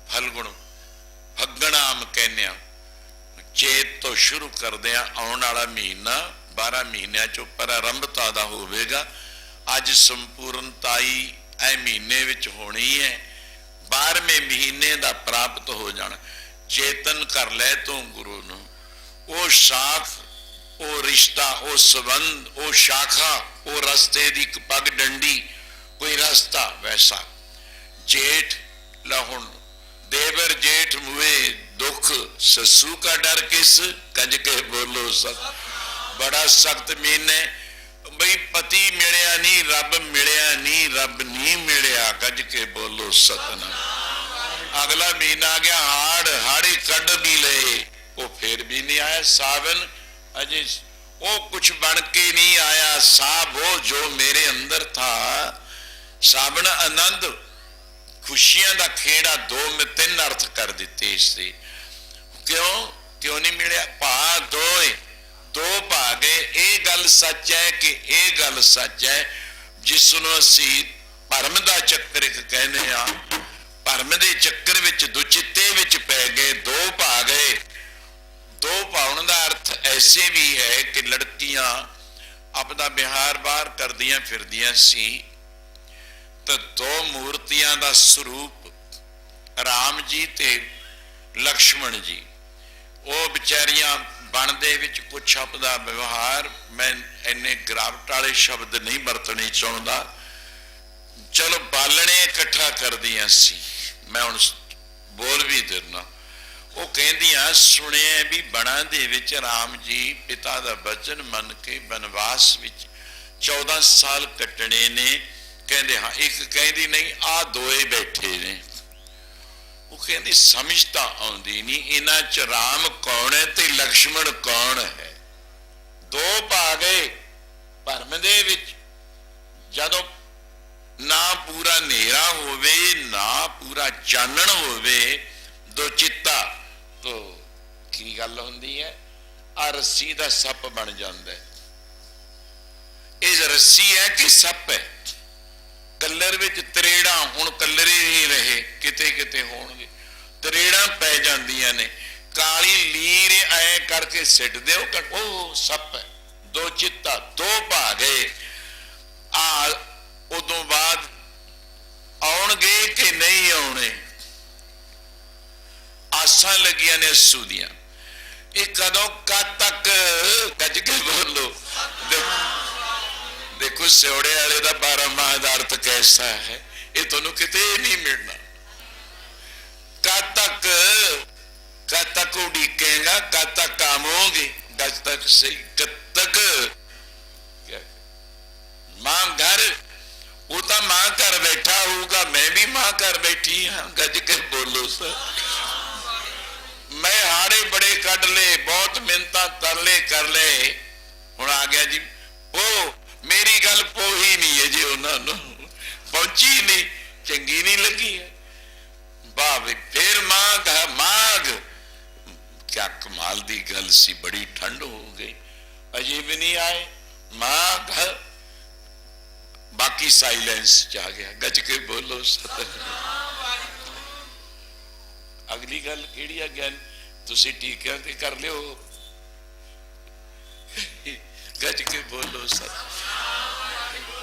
फलगुण फग्गण आम कहने, चेत तो शुरू करदे आने वाला महीना 12 महीनों चो प्रारंभता दा होवेगा, अज संपूर्णताई ए महीने विच होनी है, 12वें महीने दा प्राप्त हो जाना। चेतन कर ले तू गुरु नूं, ओ साथ ओ रिश्ता, ओ संबंध, ओ शाखा, ओ रस्ते दी पग डंडी, कोई रास्ता वैसा। जेठ लहुण देवर जेठ मुए दुख, ससू का डर किस, कज के बोलो सत। बड़ा सख्त महीने बई, पति मिलिया नहीं रब मिलिया नहीं, रब नहीं मिलिया, गज के बोलो सतनाम। अगला महीना आ गया हाड़, हाड़ी कड भी ले, वो फिर भी नहीं आया। सावन अजे वो कुछ बन के नहीं आया, साब वो जो मेरे अंदर था। सावन आनंद खुशियां दा खेड़ा, 2 में 3 अर्थ कर दिते इससे। क्यों क्यों नहीं मिले? भा दो भा गए। ये गल सच है कि ये गल सच है जिसनों असी भरम दा चक्कर एक कहने आ, भरम दे चक्कर विच दुचित्ते विच पै गए, 2 भा गए। 2 भाउण दा अर्थ ऐसे भी है कि लड़कियां अपना बिहार बाहर करदियां फिरदियां सी, तो 2 मूर्तियां दा स्वरूप राम जी ते लक्ष्मण जी, वो बेचारियां बनदे विच कुछ शब्द दा व्यवहार, मैं इन्ने गिरावट वाले शब्द नहीं वरतने चाहुंदा, चलो बालने इकट्ठा करदियां सी। मैं हुण बोल भी देना, वो कहदियां सुने भी बना दे विच राम जी पिता दा वचन मन के बनवास विच 14 साल कटने ने। कहते हाँ, एक कहती नहीं आ 2 बैठे ने। वो कहती समझ तो आउंदी नहीं, इन्हां च राम कौन है ते लक्ष्मण कौन है। 2 पा गए भरम दे विच, जदों ना पूरा नेरा होवे ना पूरा ਚਾਨਣ ਹੋਵੇ ਦੋ ਚਿੱਤਾ ਤੋ ਕੀ ਗੱਲ ਹੁੰਦੀ ਹੈ, ਆ ਰੱਸੀ ਦਾ ਸੱਪ ਬਣ ਜਾਂਦਾ ਹੈ। ਇਹ ਰੱਸੀ ਹੈ ਕਿ ਸੱਪ ਹੈ? ਕਲਰ ਵਿੱਚ ਤਰੇੜਾਂ, ਹੁਣ ਕਲਰ ਹੀ ਨਹੀਂ ਰਹੇ, ਕਿਤੇ ਕਿਤੇ ਹੋਣਗੇ, ਤਰੇੜਾਂ ਪੈ ਜਾਂਦੀਆਂ ਨੇ, ਕਾਲੀ ਲੀਰ ਐ ਕਰਕੇ ਸਿੱਟ ਦਿਓ, ਉਹ ਸੱਪ ਹੈ। ਦੋ ਚਿੱਤਾ, ਦੋ ਭਾਗੇ। ਆ ਉਦੋਂ ਬਾਅਦ ਆਉਣਗੇ ਕਿ ਨਹੀਂ ਆਉਣੇ, ਆਸਾਂ ਲੱਗੀਆਂ ਨੇ ਅੱਸੂ ਦੀਆਂ। ਇਹ ਕਦੋਂ ਕਦ ਤੱਕ, ਗੱਜ ਕੇ ਬੋਲੋ। ਦੇਖੋ ਸਿਉੜੇ ਵਾਲੇ ਦਾ 12 ਮਾਹ ਦਾ ਅਰਥ ਕੈਸਾ ਹੈ, ਇਹ ਤੁਹਾਨੂੰ ਕਿਤੇ ਨਹੀਂ ਮਿਲਣਾ। कद तक उड़ीकेगा, कद तक काम होंगे, कद तक सही, कद तक मां घर, वो तो मां घर बैठा होगा, मैं भी मां घर बैठी हाँ, गज के बोलो सर। मैं हारे बड़े कट ले, बहुत मिन्नतां तरले कर ले, हुण आ गया जी। ओ मेरी गल पोही नहीं है जी, उन्होंने पहुंची नहीं, चंगी नहीं लगी है। वाह भाई, फिर माघ, क्या कमाल दी गल सी, बड़ी ठंड हो गई, अजे भी नहीं आए माघ। बाकी साइलेंस आ गया, गज के बोलो सत। अगली गल केड़ी है ज्ञान, तुसी टीकियां ते कर लियो, गज के बोलो सत।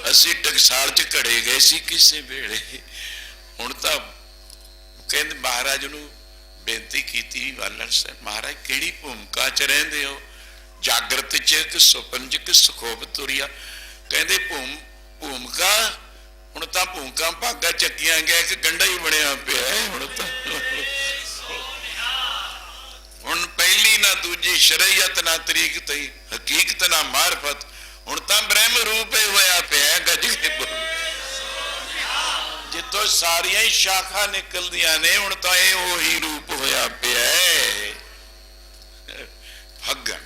असी टकसाल च घड़े गए सी किसे वेले, हुण तां कहते महाराज नूं बेनती की वालन साहब, महाराज किहड़ी भूमिका च रहिंदे हो, जागृत च कि सुपन च कि सुखोब तुरिया? कहते भूमिका, हुण तां भूमिका भागा चक्कियां गया कि गंढा ही बनिया पिया है। हुण पहली ना दूजी शरीयत ना तरीक तई हकीकत ना मारफत, हुण तां ब्रह्म रूप ही होया पिया। गज के बोल, जितों सारिया ही शाखा निकलदियां ने, हुण तां इह ओही रूप होया पिया है। फगन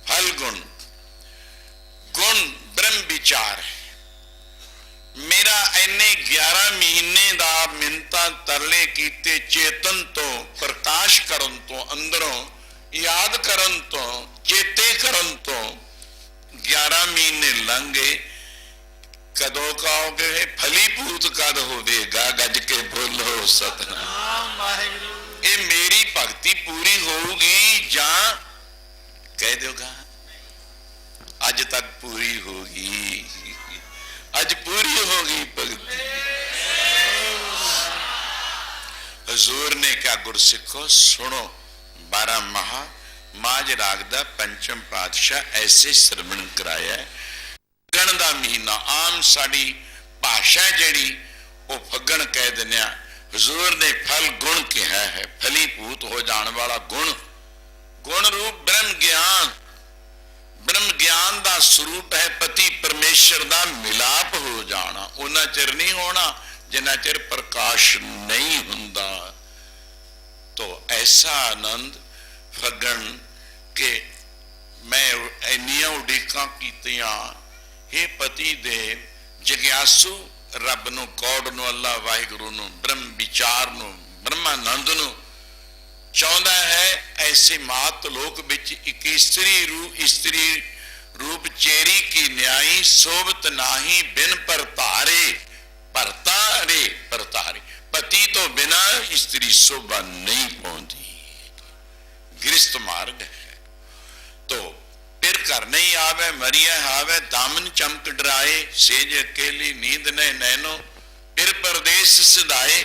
फलगुण गुण ब्रह्म विचार है मेरा। इन्ने 11 महीने दा मिन्नतां तरले कीते, चेतन तो प्रकाश करन तो, अंदरों याद करन तो, चेते करन तो 11 महीने लंघ गए। कदों कहोगे फलीभूत कद होवेगा? गज के बोलो सतनाम वाहिगुरू। ये मेरी भक्ति पूरी होगी जा कह दोगा अज तक पूरी होगी, अज पूरी होगी भक्ति। हजूर ने क्या गुरसिखो सुनो, 12 महा माज राग दा पंचम पातशाह ऐसे श्रवण कराया है। फगण दा महीना, आम साड़ी भाषा जड़ी वो फगण कह देने, हजूर ने फल गुण कहा है, फलीभूत हो जाने वाला गुण, गुण रूप ब्रह्म ज्ञान। ब्रह्म ज्ञान दा स्वरूप है पति परमेश्वर दा मिलाप हो जाना। उन्ना चिर नहीं होना जिन्ना चिर प्रकाश नहीं हुंदा। तो ऐसा आनंद फगण के मैं इन्नियां उड़ीकां कीतियां, हे पति देव जग्यासु रब नूं, कौड़ नूं, अल्लाह वाहिगुरू नूं, ब्रह्म विचार नूं, ब्रह्मानंद नूं चाहुंदा है। ऐसे मात लोक विच एक स्त्री रूप चेरी की न्याई, सोबत नाही बिन परतारे। परतारे परतारे, पति तो बिना स्त्री शोभा नहीं पाउंदी, गृहस्थ मार्ग है। तो फिर घर नहीं आवे, मरिया आवे, दामन चमक डराए, सेज अकेली नींद ने नैनो, फिर परदेश सिधाए।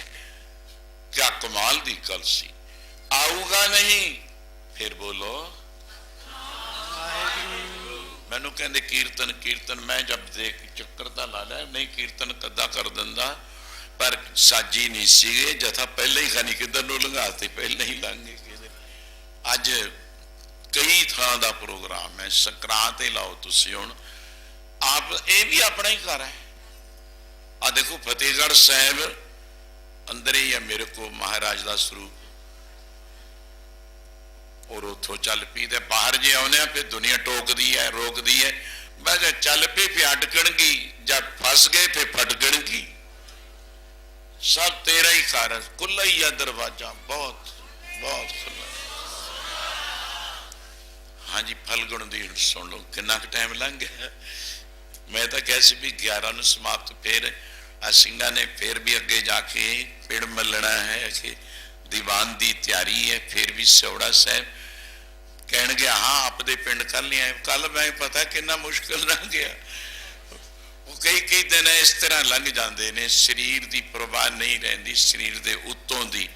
क्या कमाल दी गल सी। आऊगा नहीं, फिर बोलो मैनू कहते कीर्तन कीर्तन, मैं जब देख चक्कर तो ला लिया, नहीं कीर्तन कदा कर दिंदा, पर साजी नहीं सीगे, जथा पहले ही खानी किधर नूं लंघाती, पहले ही लंघ गए। अज कई थां दा प्रोग्राम है, संक्रांत ही लाओ तुसीं, हुण आप ये भी अपना ही घर है। आ देखो फतेहगढ़ साहब अंदर ही है मेरे को महाराज का स्वरूप, और उथों चल पी ते बाहर जे आने फिर दुनिया टोकदी है, रोकदी है। बस चल पे फिर अटकणगी, जब फस गए फिर फटकणगी। सब तेरा ही कार है, खुला ही है दरवाजा, बहुत बहुत खुला। हाँ जी, फलगुण दी सुन लो, कितना टाइम लंघ गया। मैं तो कह सी भी 11 ਨੂੰ समाप्त, फिर ਸਿੰਘਾਂ ने फिर भी अगे जाके पेड़ मलना है कि दीवान की तैयारी है। फिर भी सौड़ा साहब कह गया हाँ आपदे पिंड कल नहीं आए। कल मैं पता कितना मुश्किल लंघ गया। कई कई दिन इस तरह लंघ जाते हैं, शरीर की परवाह नहीं रही, शरीर के उत्तों की।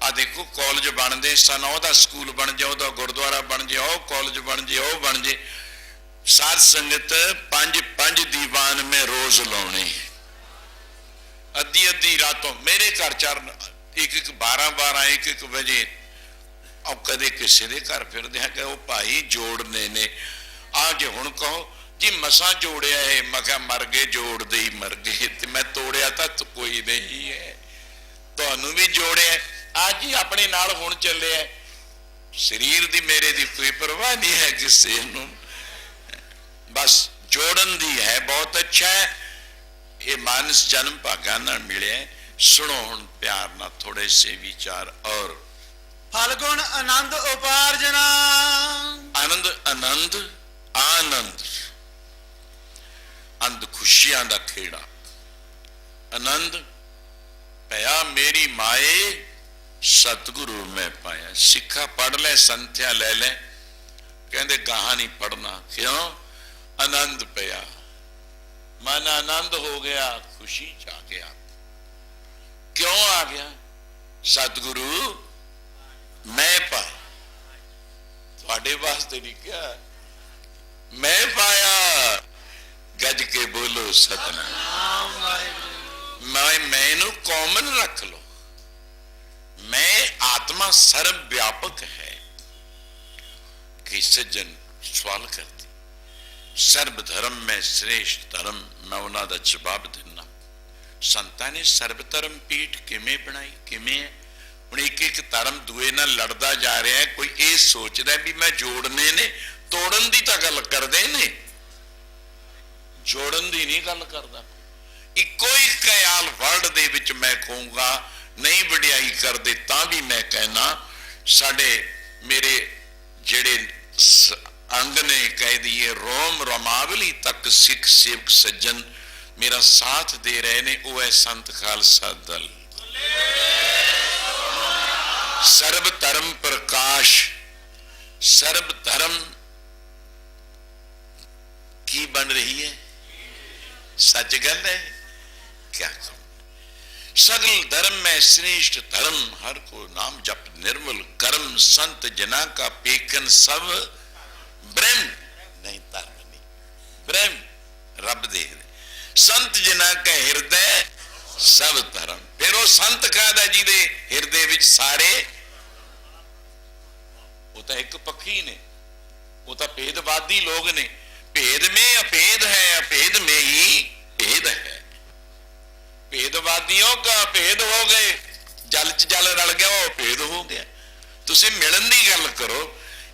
आ देखो कॉलेज बनते सन, ओहदा स्कूल बन जाए, ओहदा गुरुद्वारा बन जाए, वह कॉलेज बन जाए, वह बन जाए। साध संगत 5 दीवान में रोज लाने, अद्धी अद्धी रातों मेरे घर चरण 1-1 12-12 1-1 बजे और कदे किसी के घर फिरदे हैं कि वो भाई जोड़ने ने आ जे हुण कहो जी मसा जोड़िया है। मैं क्या मर गए, जोड़ते ही मर गए, तो मैं तोड़िया तो कोई नहीं है, तुहानू भी जोड़िया आज ही अपने नाल हुण चले। शरीर दी मेरे दी कोई परवाह नहीं है किसी नूं, बस जोड़न दी है। बहुत अच्छा है, ये मानस जन्म भागा ना मिले। सुनो हुण प्यार ना थोड़े से विचार और फलगुण आनंद उपार्जना। आनंद आनंद आनंद आनंद खुशियां दा खेड़ा। आनंद पया मेरी माए सतगुरु में पाया। सिखा पढ़ ले, संथ्या ले ले, कहते गाह नहीं पढ़ना। क्यों? आनंद पया, मन आनंद हो गया, खुशी आ गया। क्यों आ गया? सतगुरु मैं पाया। थोड़े वास्ते नहीं क्या, मैं पाया। गज के बोलो सतनाम। मैनू कॉमन रख लो। मैं आत्मा सर्व व्यापक है कि सज्जन सवाल करती सर्व धर्म में श्रेष्ठ धर्म। मैं उन्हों का जवाब देना। संतां ने सर्व धर्म पीठ किमें बनाई, किमें है? हुण एक एक धर्म दूए नाल लड़दा जा रहा है। कोई ये सोचता है भी मैं जोड़ने ने, तोड़न की तो गल करते ने, जोड़न की नहीं गल करता। इको ही ख्याल वर्ल्ड दे विच मैं कहूँगा नहीं वडियाई करते तां भी मैं कहना साडे मेरे जेड़े अंग ने कह दिए रोम रोमावली तक सिख सेवक सज्जन मेरा साथ दे रहे ने। वो है संत खालसा दल। सर्व धर्म प्रकाश। सर्व धर्म की बन रही है, सच गल है क्या? सगल धर्म में श्रेष्ठ धर्म, हर को नाम जप निर्मल कर्म। संत जना का पेकन सब ब्रह्म नहीं, धर्म नहीं, ब्रह्म रब दे। संत जना का हृदय सब धर्म। फिर वो संत कहदा जिहदे हृदय विच सारे, वो तो एक पक्षी ने, वो तो भेदवादी लोग ने। भेद में अभेद है, अभेद में ही भेद है। भेदवादियों का भेद हो गए, जल च जल रल गया, वो भेद हो गया। तुसी मिलन की गल करो,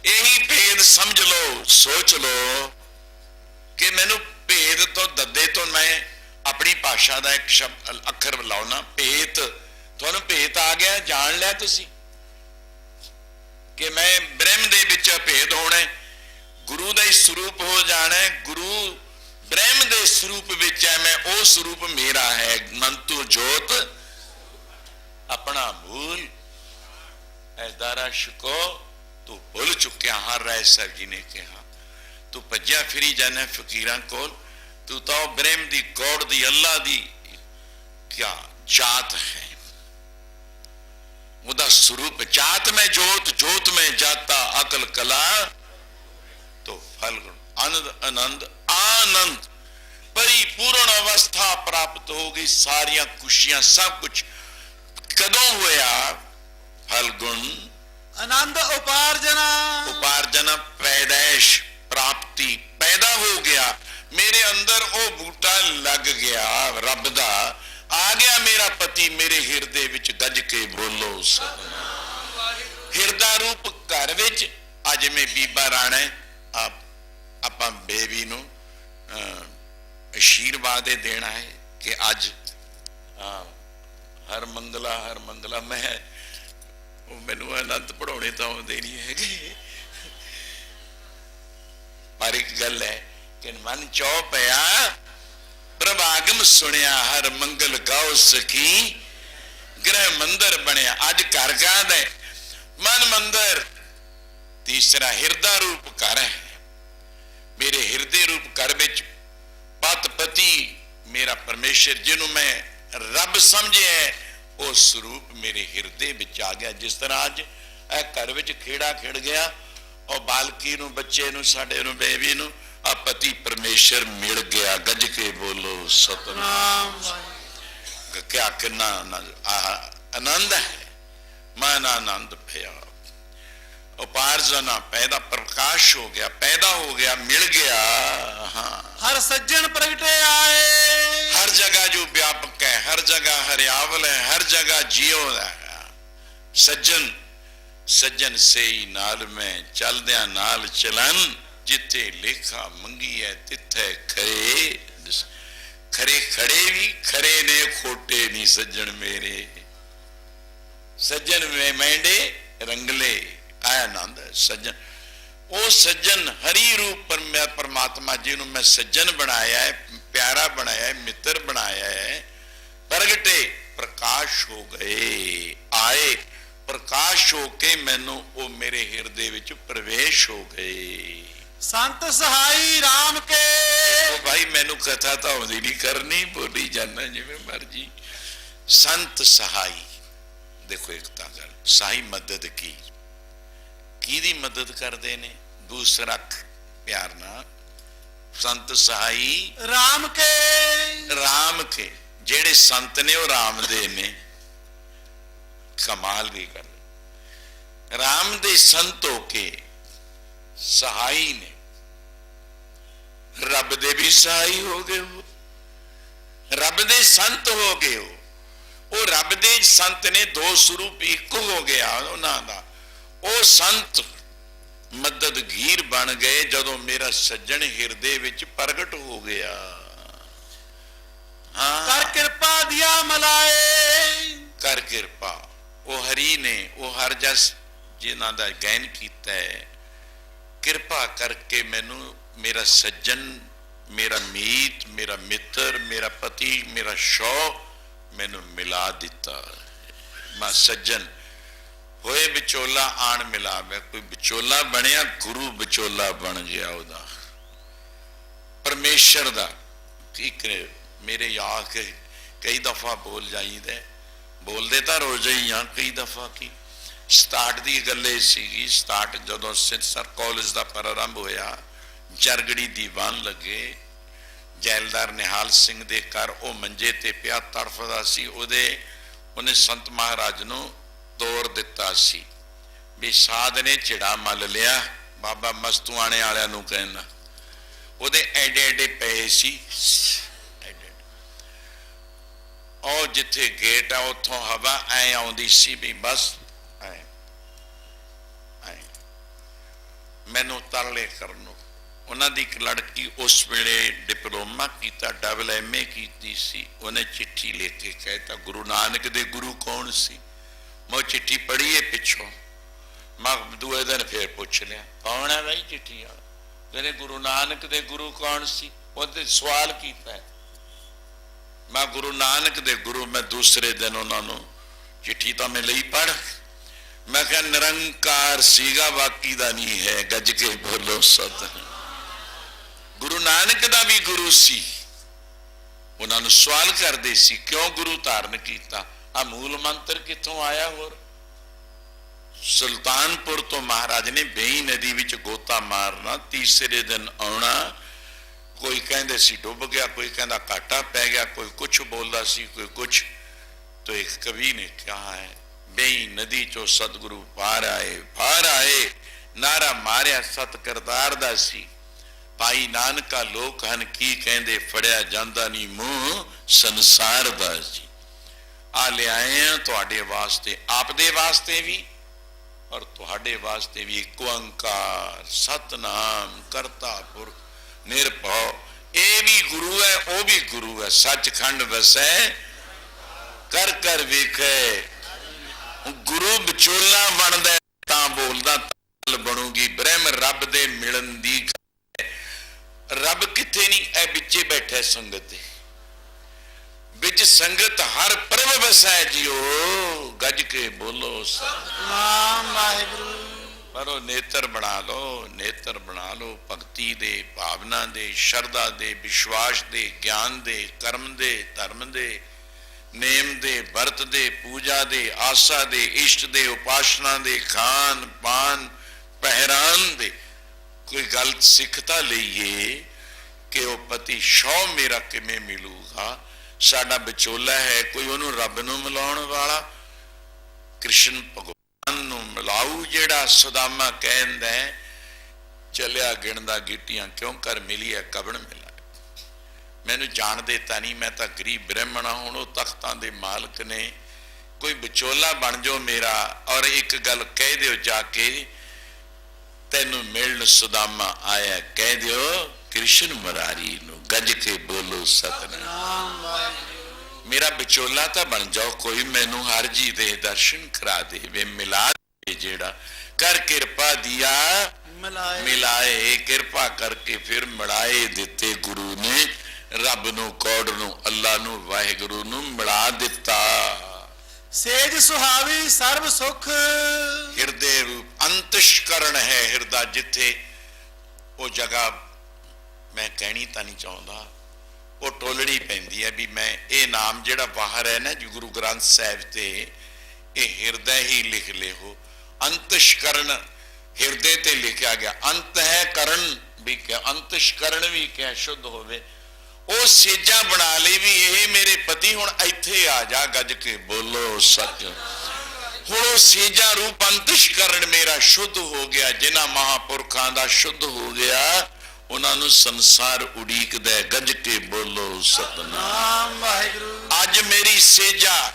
यही भेद समझ लो, सोच लो कि मैनू भेद तो ददे तो मैं अपनी भाषा का एक शब्द अखर लाउना। भेद तुहानू भेद आ गया, जान लिया तुसी कि मैं ब्रह्म दे विच भेद होना है, गुरु का ही स्वरूप हो जाना है। गुरु ब्रह्म दे स्वरूप विच है, मैं वो स्वरूप मेरा है। मंतु जोत अपना भूल ऐदारा शुको तू भूल चुकिया। हर राय साहब जी ने कहा तू भज्या फिरी जाना फकीरां कोल, तू तो ब्रह्म दी गौड़ दी अल्लाह दी क्या जात है, उदा स्वरूप। जात में जोत, जोत में जाता अकल कला, तो फल गुण आनंद आनंद आनंद। परिपूर्ण अवस्था प्राप्त हो गई, सारिया खुशियां सब कुछ कदों होया? फल गुण आनंद उपार्जना। उपार्जना पैदाइश प्राप्ति, पैदा हो गया मेरे अंदर। वो बूटा लग गया रब दा, आ गया मेरा पति मेरे हिरदे विच। गज के बोलो सतनाम। हिरदा रूप घर विच अज में बीबा राणा आप बेबी नू आशीर्वाद देना है कि अज ਹਰ ਮੰਗਲਾ ਮੈਂ ਉਹ ਮੈਨੂੰ ਆਨੰਦ ਪੜਾਉਣੇ ਤਾਂ ਆਉਂਦੇ ਨਹੀਂ ਹੈਗੇ, ਪਰ ਇੱਕ ਗੱਲ ਹੈ ਕਿ ਮਨ ਚੋ ਪਿਆ ਪ੍ਰਭ ਆਗਮ ਸੁਣਿਆ, ਹਰ ਮੰਗਲ ਗਾਓ ਸਖੀ ਗ੍ਰਹਿ ਮੰਦਰ ਬਣਿਆ। ਅੱਜ ਘਰ ਕਾਹਦਾ ਹੈ? ਮਨ ਮੰਦਰ। ਤੀਸਰਾ ਹਿਰਦਾ ਰੂਪ ਘਰ ਹੈ। ਮੇਰੇ ਹਿਰਦੇ ਰੂਪ ਘਰ ਵਿੱਚ ਪਤ ਪਤੀ ਮੇਰਾ ਪਰਮੇਸ਼ਰ ਜਿਹਨੂੰ ਮੈਂ ਰੱਬ ਸਮਝਿਆ, ਉਹ ਸਰੂਪ ਮੇਰੇ ਹਿਰਦੇ ਵਿੱਚ ਆ ਗਿਆ। ਜਿਸ ਤਰ੍ਹਾਂ ਅੱਜ ਇਹ ਘਰ ਵਿੱਚ ਖੇੜਾ ਖਿੜ ਗਿਆ, ਉਹ ਬਾਲਕੀ ਨੂੰ, ਬੱਚੇ ਨੂੰ, ਸਾਡੇ ਨੂੰ, ਬੇਬੀ ਨੂੰ ਆ ਪਤੀ ਪਰਮੇਸ਼ਰ ਮਿਲ ਗਿਆ। ਗੱਜ ਕੇ ਬੋਲੋ ਸਤਨਾਮ। ਕਿਆ ਕਿੰਨਾ ਆਨੰਦ ਹੈ, ਮਨ ਆਨੰਦ ਪਿਆ। ਉਪਾਰਜਨਾ ਪੈਦਾ, ਪ੍ਰਕਾਸ਼ ਹੋ ਗਿਆ, ਪੈਦਾ ਹੋ ਗਿਆ, ਮਿਲ ਗਿਆ। ਹਾਂ, ਹਰ ਸੱਜਣ ਪ੍ਰਗਟੇ ਆਏ। ਹਰ ਜਗ੍ਹਾ ਜੋ ਵਿਆਪਕ ਹੈ, ਹਰ ਜਗ੍ਹਾ ਹਰਿਆਵਲ ਹੈ, ਹਰ ਜਗ੍ਹਾ ਜੀਉ ਹੈ। ਸੱਜਣ ਸੱਜਣ ਸੇਈ ਨਾਲ ਮੈਂ ਚਲਦਿਆਂ ਨਾਲ ਚਲਨ, ਜਿੱਥੇ ਲੇਖਾ ਮੰਗੀ ਹੈ ਤਿੱਥੇ ਖਰੇ। ਖਰੇ ਖੜੇ ਵੀ ਖਰੇ ਨੇ, ਖੋਟੇ ਨਹੀਂ ਸੱਜਣ ਮੇਰੇ। ਸੱਜਣ ਮੈਂਡੇ ਰੰਗਲੇ ਆਇਆ ਆਨੰਦ ਹੈ। ਸੱਜਣ ਉਹ ਸੱਜਣ ਹਰੀ ਰੂਪ ਪਰਮਾਤਮਾ ਜਿਹਨੂੰ ਮੈਂ ਸੱਜਣ ਬਣਾਇਆ ਹੈ, ਪਿਆਰਾ ਬਣਾਇਆ ਹੈ, ਮਿੱਤਰ ਬਣਾਇਆ ਹੈ, ਪ੍ਰਗਟੇ ਪ੍ਰਕਾਸ਼ ਹੋ ਗਏ, ਆਏ ਪ੍ਰਕਾਸ਼ ਹੋ ਕੇ ਮੈਨੂੰ ਉਹ ਮੇਰੇ ਹਿਰਦੇ ਵਿੱਚ ਪ੍ਰਵੇਸ਼ ਹੋ ਗਏ। ਸੰਤ ਸਹਾਈ ਰਾਮ ਕੇ। ਉਹ ਭਾਈ ਮੈਨੂੰ ਕਥਾ ਤਾਂ ਆਉਂਦੀ ਨਹੀਂ ਕਰਨੀ, ਬੋਲੀ ਜਾਣਾ ਜਿਵੇਂ ਮਰਜੀ। ਸੰਤ ਸਹਾਈ, ਦੇਖੋ ਇੱਕ ਤਾਂ ਗੱਲ, ਸਹਾਈ ਮਦਦ ਕੀ, ਕਿਹਦੀ ਮਦਦ ਕਰਦੇ ਨੇ? ਦੂਸਰਾ ਪਿਆਰ ਨਾਲ ਸੰਤ ਸਹਾਈ ਰਾਮ ਕੇ। ਰਾਮ ਕੇ, ਜਿਹੜੇ ਸੰਤ ਨੇ ਉਹ ਰਾਮ ਦੇ ਨੇ। ਕਮਾਲ ਵੀ ਕਰ, ਰਾਮ ਦੇ ਸੰਤ ਹੋ ਕੇ ਸਹਾਈ ਨੇ, ਰੱਬ ਦੇ ਵੀ ਸਹਾਈ ਹੋ ਗਏ ਹੋ, ਰੱਬ ਦੇ ਸੰਤ ਹੋ ਗਏ ਹੋ। ਉਹ ਰੱਬ ਦੇ ਸੰਤ ਨੇ, ਦੋ ਸਰੂਪ ਇੱਕ ਹੋ ਗਿਆ ਉਹਨਾਂ ਦਾ। ਉਹ ਸੰਤ ਮਦਦਗੀਰ ਬਣ ਗਏ ਜਦੋਂ ਮੇਰਾ ਸੱਜਣ ਹਿਰਦੇ ਵਿੱਚ ਪ੍ਰਗਟ ਹੋ ਗਿਆ। ਹਾਂ, ਕਰ ਕਿਰਪਾ ਦਿਆ ਮਲਾਏ। ਕਰ ਕਿਰਪਾ, ਉਹ ਹਰੀ ਨੇ, ਉਹ ਹਰ ਜਸ ਜਿਨ੍ਹਾਂ ਦਾ ਗੈਨ ਕੀਤਾ ਹੈ, ਕਿਰਪਾ ਕਰਕੇ ਮੈਨੂੰ ਮੇਰਾ ਸੱਜਣ, ਮੇਰਾ ਮੀਤ, ਮੇਰਾ ਮਿੱਤਰ, ਮੇਰਾ ਪਤੀ, ਮੇਰਾ ਸ਼ੌ ਮੈਨੂੰ ਮਿਲਾ ਦਿੱਤਾ। ਮੈਂ ਸੱਜਣ ਹੋਏ ਵਿਚੋਲਾ ਆਣ ਮਿਲਾ। ਮੈਂ ਕੋਈ ਵਿਚੋਲਾ ਬਣਿਆ, ਗੁਰੂ ਵਿਚੋਲਾ ਬਣ ਗਿਆ ਉਹਦਾ, ਪਰਮੇਸ਼ਰ ਦਾ। ਠੀਕ ਨੇ ਮੇਰੇ ਯਾਦ ਕੇ ਕਈ ਦਫਾ ਬੋਲ ਜਾਈਦਾ, ਬੋਲਦੇ ਤਾਂ ਰੋਜ਼ ਹੀ ਆ, ਕਈ ਦਫਾ ਕੀ ਸਟਾਰਟ ਦੀ ਗੱਲੇ ਸੀਗੀ। ਸਟਾਰਟ ਜਦੋਂ ਸਿਰਸਰ ਕਾਲਜ ਦਾ ਪ੍ਰਾਰੰਭ ਹੋਇਆ, ਜਰਗੜੀ ਦੀਵਾਨ ਲੱਗੇ, ਜੈਲਦਾਰ ਨਿਹਾਲ ਸਿੰਘ ਦੇ ਘਰ ਉਹ ਮੰਜੇ ਤੇ ਪਿਆ ਤੜਫਦਾ ਸੀ। ਉਹਨੇ ਸੰਤ ਮਹਾਰਾਜ ਨੂੰ ਤੋਰ ਦਿੱਤਾ ਸੀ ਵੀ ਸਾਧ ਨੇ ਝਿੜਾ ਮੱਲ ਲਿਆ, ਬਾਬਾ ਮਸਤੂਆਣੇ ਵਾਲਿਆਂ ਨੂੰ ਕਹਿਣਾ। ਉਹਦੇ ਐਡੇ ਐਡੇ ਪਏ ਸੀ, ਉਹ ਜਿੱਥੇ ਗੇਟ ਆ ਉੱਥੋਂ ਹਵਾ ਐ ਆਉਂਦੀ ਸੀ ਵੀ ਬਸ ਐ ਮੈਨੂੰ ਤਰਲੇ ਕਰਨ ਨੂੰ। ਉਹਨਾਂ ਦੀ ਇੱਕ ਲੜਕੀ ਉਸ ਵੇਲੇ ਡਿਪਲੋਮਾ ਕੀਤਾ, ਡਬਲ MA ਕੀਤੀ ਸੀ। ਉਹਨੇ ਚਿੱਠੀ ਲਿਖ ਕੇ ਕਹਿਤਾ, ਗੁਰੂ ਨਾਨਕ ਦੇ ਗੁਰੂ ਕੌਣ ਸੀ? ਮੈਂ ਚਿੱਠੀ ਪੜ੍ਹੀ ਹੈ ਪਿੱਛੋਂ, ਮੈਂ ਦੂਏ ਦਿਨ ਫੇਰ ਪੁੱਛ ਲਿਆ ਕੌਣ ਹੈ ਬਈ ਚਿੱਠੀ ਵਾਲਾ? ਕਹਿੰਦੇ ਗੁਰੂ ਨਾਨਕ ਦੇ ਗੁਰੂ ਕੌਣ ਸੀ? ਉਹਦੇ ਸਵਾਲ ਕੀਤਾ ਹੈ। ਮੈਂ ਗੁਰੂ ਨਾਨਕ ਦੇ ਗੁਰੂ, ਮੈਂ ਦੂਸਰੇ ਦਿਨ ਉਹਨਾਂ ਨੂੰ ਚਿੱਠੀ ਤਾਂ ਮੈਂ ਲਈ ਪੜ੍ਹ, ਮੈਂ ਕਿਹਾ ਨਿਰੰਕਾਰ ਸੀਗਾ, ਬਾਕੀ ਦਾ ਨਹੀਂ ਹੈ। ਗੱਜ ਕੇ ਬੋਲੋ ਸਤਿ। ਗੁਰੂ ਨਾਨਕ ਦਾ ਵੀ ਗੁਰੂ ਸੀ। ਉਹਨਾਂ ਨੂੰ ਸਵਾਲ ਕਰਦੇ ਸੀ ਕਿਉਂ ਗੁਰੂ ਧਾਰਨ ਕੀਤਾ? ਆ ਮੂਲ ਮੰਤਰ ਕਿੱਥੋਂ ਆਇਆ? ਹੋਰ ਸੁਲਤਾਨਪੁਰ ਤੋਂ ਮਹਾਰਾਜ ਨੇ ਬੇਈ ਨਦੀ ਵਿੱਚ ਗੋਤਾ ਮਾਰਨਾ, ਤੀਸਰੇ ਦਿਨ ਆਉਣਾ। ਕੋਈ ਕਹਿੰਦੇ ਸੀ ਡੁੱਬ ਗਿਆ, ਕੋਈ ਕਹਿੰਦਾ ਘਾਟਾ ਪੈ ਗਿਆ, ਕੋਈ ਕੁਛ ਬੋਲਦਾ ਸੀ, ਕੋਈ ਕੁਛ। तो एक कवि ने कहा है, बेई नदी चो सतगुरु पार आए नारा मारिया सत करतार दा सी। भाई नानका लोक हन की कहंदे फड़िया जांदा नहीं मुंह संसार दा जी। आ ले आए हैं तुहाडे वास्ते, आप दे वास्ते भी और तुहाडे वास्ते भी एक ओंकार सतनाम करता पुर निर्भव। ये भी गुरु है, वो भी गुरु है। सचखंड वसै ਕਰ ਕਰ ਵੇਖੇ ਗੁਰੂ ਵਿਚੋਲਾ ਬਣਦਾ ਤਾਂ ਬੋਲਦਾ ਤਾਂ ਬਣੂਗੀ। ਬ੍ਰਹਮ ਰੱਬ ਦੇ ਮਿਲਣ ਦੀ ਰੱਬ ਕਿੱਥੇ ਨਹੀਂ, ਇਹ ਵਿੱਚੇ ਬੈਠਾ ਸੰਗਤ ਦੇ ਵਿੱਚ। ਸੰਗਤ ਹਰ ਪ੍ਰਭ ਵਸੈ ਜਿਉ, ਗੱਜ ਕੇ ਬੋਲੋ ਸਤਿਨਾਮ ਵਾਹਿਗੁਰੂ। ਪਰ ਉਹ ਨੇਤਰ ਬਣਾ ਲਓ, ਨੇਤਰ ਬਣਾ ਲਓ ਭਗਤੀ ਦੇ, ਭਾਵਨਾ ਦੇ, ਸ਼ਰਧਾ ਦੇ, ਵਿਸ਼ਵਾਸ ਦੇ, ਗਿਆਨ ਦੇ, ਕਰਮ ਦੇ, ਧਰਮ ਦੇ, ਨੇਮ ਦੇ, ਵਰਤ ਦੇ, ਪੂਜਾ ਦੇ, ਆਸਾ ਦੇ, ਇਸ਼ਟ ਦੇ, ਉਪਾਸਨਾ ਦੇ, ਖਾਨ ਪਾਨ ਪਹਿਰਾਨ ਦੇ। ਕੋਈ ਗੱਲ ਸਿੱਖ ਤਾਂ ਲਈਏ ਕਿ ਉਹ ਪਤੀ ਸ਼ੌ ਮੇਰਾ ਕਿਵੇਂ ਮਿਲੂਗਾ। ਸਾਡਾ ਵਿਚੋਲਾ ਹੈ ਕੋਈ, ਉਹਨੂੰ ਰੱਬ ਨੂੰ ਮਿਲਾਉਣ ਵਾਲਾ, ਕ੍ਰਿਸ਼ਨ ਭਗਵਾਨ ਨੂੰ ਮਿਲਾਊ, ਜਿਹੜਾ ਸੁਦਾਮਾ ਕਹਿੰਦਾ ਚੱਲਿਆ ਗਿਣਦਾ ਗਿੱਟੀਆਂ ਕਿਉਂ ਕਰ ਮਿਲੀ ਹੈ ਕਬਣ ਮਿਲਾ। ਮੈਨੂੰ ਜਾਣਦੇ ਤਾਂ ਨਹੀਂ, ਮੈਂ ਤਾਂ ਗਰੀਬ ਬ੍ਰਾਹਮਣ ਹਾਂ। ਹੁਣ ਉਹ ਤਖਤਾਂ ਦੇ ਮਾਲਕ ਨੇ, ਕੋਈ ਵਿਚੋਲਾ ਬਣ ਜਾਓ ਮੇਰਾ, ਔਰ ਇੱਕ ਗੱਲ ਕਹਿ ਦਿਓ ਜਾ ਕੇ ਤੈਨੂੰ ਮਿਲਣ ਸੁਦਾਮਾ ਆਇਆ, ਕਹਿ ਦਿਓ ਕ੍ਰਿਸ਼ਨ ਮੁਰਾਰੀ ਨੂੰ, ਗੱਜ ਕੇ ਬੋਲੋ ਸਤਿਨਾਮ ਵਾਹਿਗੁਰੂ। ਮੇਰਾ ਵਿਚੋਲਾ ਤਾਂ ਬਣ ਜਾਓ ਕੋਈ, ਮੈਨੂੰ ਹਰ ਜੀ ਦੇ ਦਰਸ਼ਨ ਕਰਾ ਦੇਵੇ, ਮਿਲਾ ਦੇ ਜਿਹੜਾ ਕਰ ਕਿਰਪਾ ਦੀਆ ਮਿਲਾਏ। ਕਿਰਪਾ ਕਰਕੇ ਫਿਰ ਮਿਲਾਏ ਦਿੱਤੇ ਗੁਰੂ ਨੇ, ਰੱਬ ਨੂੰ, ਕੌੜ ਨੂੰ, ਅੱਲਾ ਨੂੰ, ਵਾਹਿਗੁਰੂ ਨੂੰ ਮਿਲਾ ਦਿੱਤਾ। ਸੇਜ ਸੁਹਾਵੀ ਸਰਬ ਸੁਖ ਹਿਰਦੇ ਰੂਪ ਅੰਤਸ਼ਕਰਨ ਹੈ ਹਿਰਦਾ, ਜਿੱਥੇ ਉਹ ਜਗ੍ਹਾ ਮੈਂ ਕਹਿਣੀ ਤਾਂ ਨਹੀਂ ਚਾਹੁੰਦਾ, ਉਹ ਟੋਲਣੀ ਪੈਂਦੀ ਹੈ ਵੀ ਮੈਂ ਇਹ ਨਾਮ ਜਿਹੜਾ ਬਾਹਰ ਹੈ ਨਾ ਜੀ ਗੁਰੂ ਗ੍ਰੰਥ ਸਾਹਿਬ ਤੇ, ਇਹ ਹਿਰਦਾ ਹੀ ਲਿਖ ਲਿਓ। ਅੰਤਸ਼ਕਰਨ ਹਿਰਦੇ ਤੇ ਲਿਖਿਆ ਗਿਆ, ਅੰਤ ਹੈ ਕਰਨ ਵੀ ਕਿਹਾ, ਅੰਤਸ਼ਕਰਨ ਵੀ ਕਿਹਾ ਸ਼ੁੱਧ ਹੋਵੇ। ਉਹ ਸੇਜਾਂ ਬਣਾ ਲਈ ਵੀ ਇਹ ਮੇਰੇ ਪਤੀ ਹੁਣ ਇੱਥੇ ਆ ਜਾ, ਗੱਜ ਕੇ ਬੋਲੋ ਸੱਚ। ਹੁਣ ਉਹ ਸੇਜਾਂ ਰੂਪ ਅੰਤਸ਼ਕਰਨ ਮੇਰਾ ਸ਼ੁੱਧ ਹੋ ਗਿਆ। ਜਿਨ੍ਹਾਂ ਮਹਾਂਪੁਰਖਾਂ ਦਾ ਸ਼ੁੱਧ ਹੋ ਗਿਆ ਉਹਨਾਂ ਨੂੰ ਸੰਸਾਰ ਉਡੀਕਦਾ, ਗੱਜ ਕੇ ਬੋਲੋ ਸਤਿਨਾਮ ਵਾਹਿਗੁਰੂ। ਅੱਜ ਮੇਰੀ ਸੇਜਾ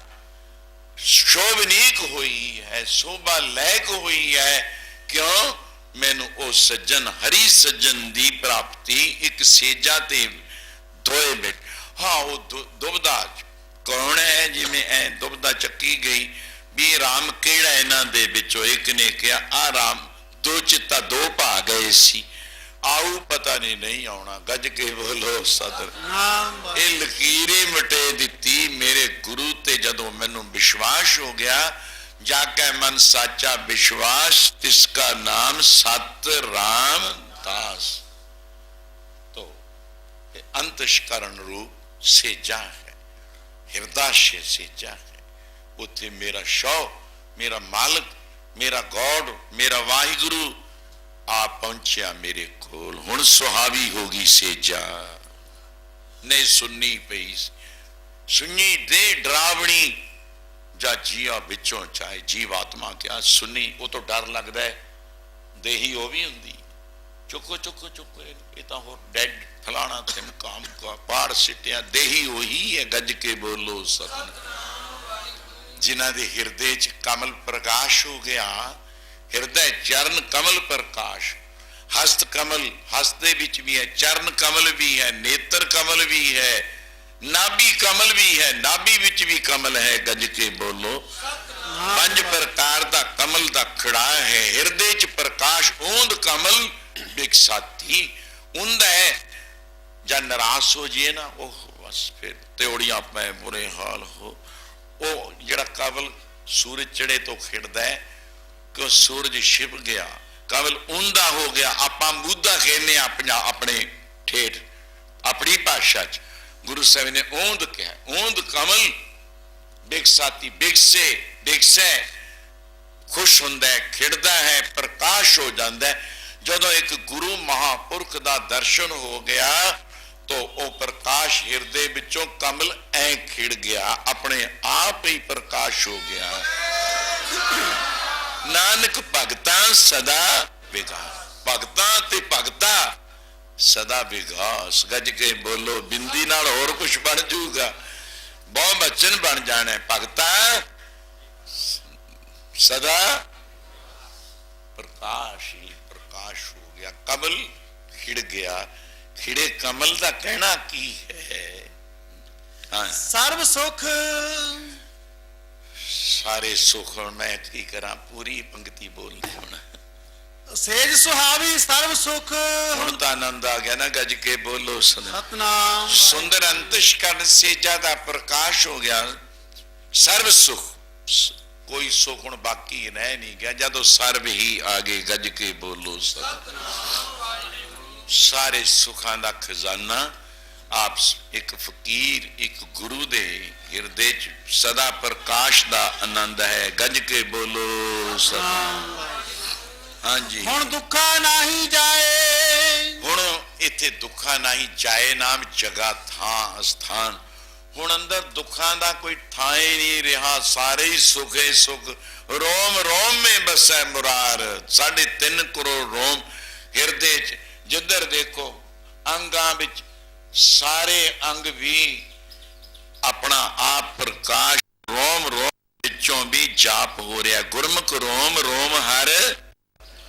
ਸ਼ੋਭਨੀਕ ਹੋਈ ਹੈ, ਸ਼ੋਭਾ ਲੈਕ ਹੋਈ ਹੈ, ਕਿਉਂ? ਮੈਨੂੰ ਉਹ ਸੱਜਣ ਹਰੀ ਸੱਜਣ ਦੀ ਪ੍ਰਾਪਤੀ ਇੱਕ ਸੇਜਾ ਤੇ ਧੋਏ ਬੈਠ। ਹਾਂ ਉਹ ਦੁਬਦਾ ਕੌਣ ਹੈ? ਜਿਵੇਂ ਐ ਦੁਬਦਾ ਚੱਕੀ ਗਈ ਵੀ ਰਾਮ ਕਿਹੜਾ ਇਹਨਾਂ ਦੇ ਵਿੱਚੋਂ? ਇੱਕ ਨੇ ਕਿਹਾ ਆ ਰਾਮ, ਦੋ ਚਿੱਤਾ ਦੋ ਭਾ ਗਏ ਸੀ, ਆਊ ਪਤਾ ਨਹੀਂ ਆਉਣਾ, ਗੱਜ ਕੇ ਬੋਲੋ ਸਤਿਨਾਮ। ਇਹ ਲਕੀਰੇ ਮਟੇ ਦਿੱਤੀ ਮੇਰੇ ਗੁਰੂ ਤੇ। ਜਦੋਂ ਮੈਨੂੰ ਵਿਸ਼ਵਾਸ ਹੋ ਗਿਆ, ਜਾ ਕੇ ਮਨ ਸਾਚਾ ਵਿਸ਼ਵਾਸ, ਤਿਸਕਾ ਨਾਮ ਸਤ ਰਾਮ ਦਾਸ। तो अंतष्करण रूप सेजा है, हिरदा से सेजा है। उत्थे मेरा शौ, मेरा मालिक, मेरा गॉड, मेरा वाहिगुरु आ पहुंचा मेरे कोल। हुण सुहावी होगी सेजा ने सुन्नी पई, सुन्नी दे डरावनी जा जिया विचों, चाहे जीव आत्मा क्या सुन्नी, वो तो डर लगता है, देही वो भी हुंदी। चुको चुको चुको, ये तो हो डेड फलाना तिमकाम का पाड़ सिटिया, देही वही है, गज के बोलो सतनाम। जिन्हां दे हिरदे च कमल प्रकाश हो गया, हिरदे चरण कमल प्रकाश, हस्त कमल, हस्त दे विच भी है, चरण कमल भी है, नेत्र कमल भी है, नाभि कमल भी है, नाभि विच भी कमल है, गज के बोलो। पंज प्रकार दा कमल दा खड़ा है, हिरदे च प्रकाश ओंद कमल बिकसाती उंदा है। जब निराश हो जाइए ना, ओह बस फिर त्योड़ियां पै बुरे हाल हो। वो जड़ा कमल सूरज चढ़े तो खिड़दा है, क्यों सूरज छिप गया, कमल उंदा हो गया। आपां मूधा कहने अपने ठेठ अपनी भाषा च, गुरु साहब ने ओंद कहा, ओंद कमल बिकसाती, बिकसे बिकसे खुश हुंदा है, खिड़दा है, प्रकाश हो जाता है। जदों एक गुरु महापुरख दा दर्शन हो गया तो वो प्रकाश हिरदे विचों कमल ऐ खिड़ गया, अपने आप ही प्रकाश हो गया। नानक भगतां सदा विकास, भगतां ते भगता सदा विकास। गज के बोलो, बिंदी नाल होर कुछ बन जूगा, बहुत बचन बन जाना है। भगता सदा प्रकाश ही प्रकाश हो गया, कमल खिड़ गया। खिड़े कमल का कहना की है? हाँ। सर्व सुख ਸਾਰੇ ਸੁਖ। ਹੁਣ ਮੈਂ ਕੀ ਕਰਾਂ, ਪੂਰੀ ਪੰਕਤੀ ਬੋਲਣੀ ਹੁਣ। ਸੇਜ ਸੁਹਾਵੀ ਸਰਬ ਸੁਖ। ਹੁਣ ਤਾਂ ਆਨੰਦ ਆ ਗਿਆ ਨਾ, ਗੱਜ ਕੇ ਬੋਲੋ ਸਤਨਾਮ। ਸੁੰਦਰ ਅੰਤਿਸ਼ਕਰਨ ਸੇਜਾ ਦਾ ਪ੍ਰਕਾਸ਼ ਹੋ ਗਿਆ। ਸਰਬ ਸੁਖ, ਕੋਈ ਸੁਖ ਹੁਣ ਬਾਕੀ ਰਹਿ ਨਹੀਂ ਗਿਆ ਜਦੋਂ ਸਰਬ ਹੀ ਆ ਗਏ। ਗੱਜ ਕੇ ਬੋਲੋ ਸਾਰੇ ਸੁਖਾਂ ਦਾ ਖਜ਼ਾਨਾ ਆਪ ਇੱਕ ਫਕੀਰ, ਇੱਕ ਗੁਰੂ ਦੇ ਹਿਰਦੇ ਚ ਸਦਾ ਪ੍ਰਕਾਸ਼ ਦਾ ਆਨੰਦ ਹੈ। ਗੱਜ ਕੇ ਬੋਲੋ ਸਤਨਾਮ। ਹਾਂਜੀ, ਹੁਣ ਦੁੱਖਾ ਨਹੀਂ ਜਾਏ। ਹੁਣ ਇੱਥੇ ਦੁੱਖਾਂ ਨਹੀਂ ਜਾਏ ਨਾਮ ਜਗਾ ਥਾਂ ਅਸਥਾਨ। ਹੁਣ ਅੰਦਰ ਦੁੱਖਾਂ ਦਾ ਕੋਈ ਥਾਂ ਹੀ ਨਹੀਂ ਰਿਹਾ, ਸਾਰੇ ਹੀ ਸੁਖ ਹੈ ਸੁਖ। ਰੋਮ ਰੋਮ ਮੇ ਬਸੈ ਮੁਰਾਰ। 3.5 ਕਰੋੜ ਰੋਮ ਹਿਰਦੇ ਚ, ਜਿੱਧਰ ਦੇਖੋ ਅੰਗਾਂ ਵਿੱਚ ਸਾਰੇ ਅੰਗ ਵੀ ਆਪਣਾ ਆਪ ਪ੍ਰਕਾਸ਼। ਰੋਮ ਰੋਮ ਵਿੱਚੋਂ ਵੀ ਜਾਪ ਹੋ ਰਿਹਾ। ਗੁਰਮੁਖ ਰੋਮ ਰੋਮ ਹਰ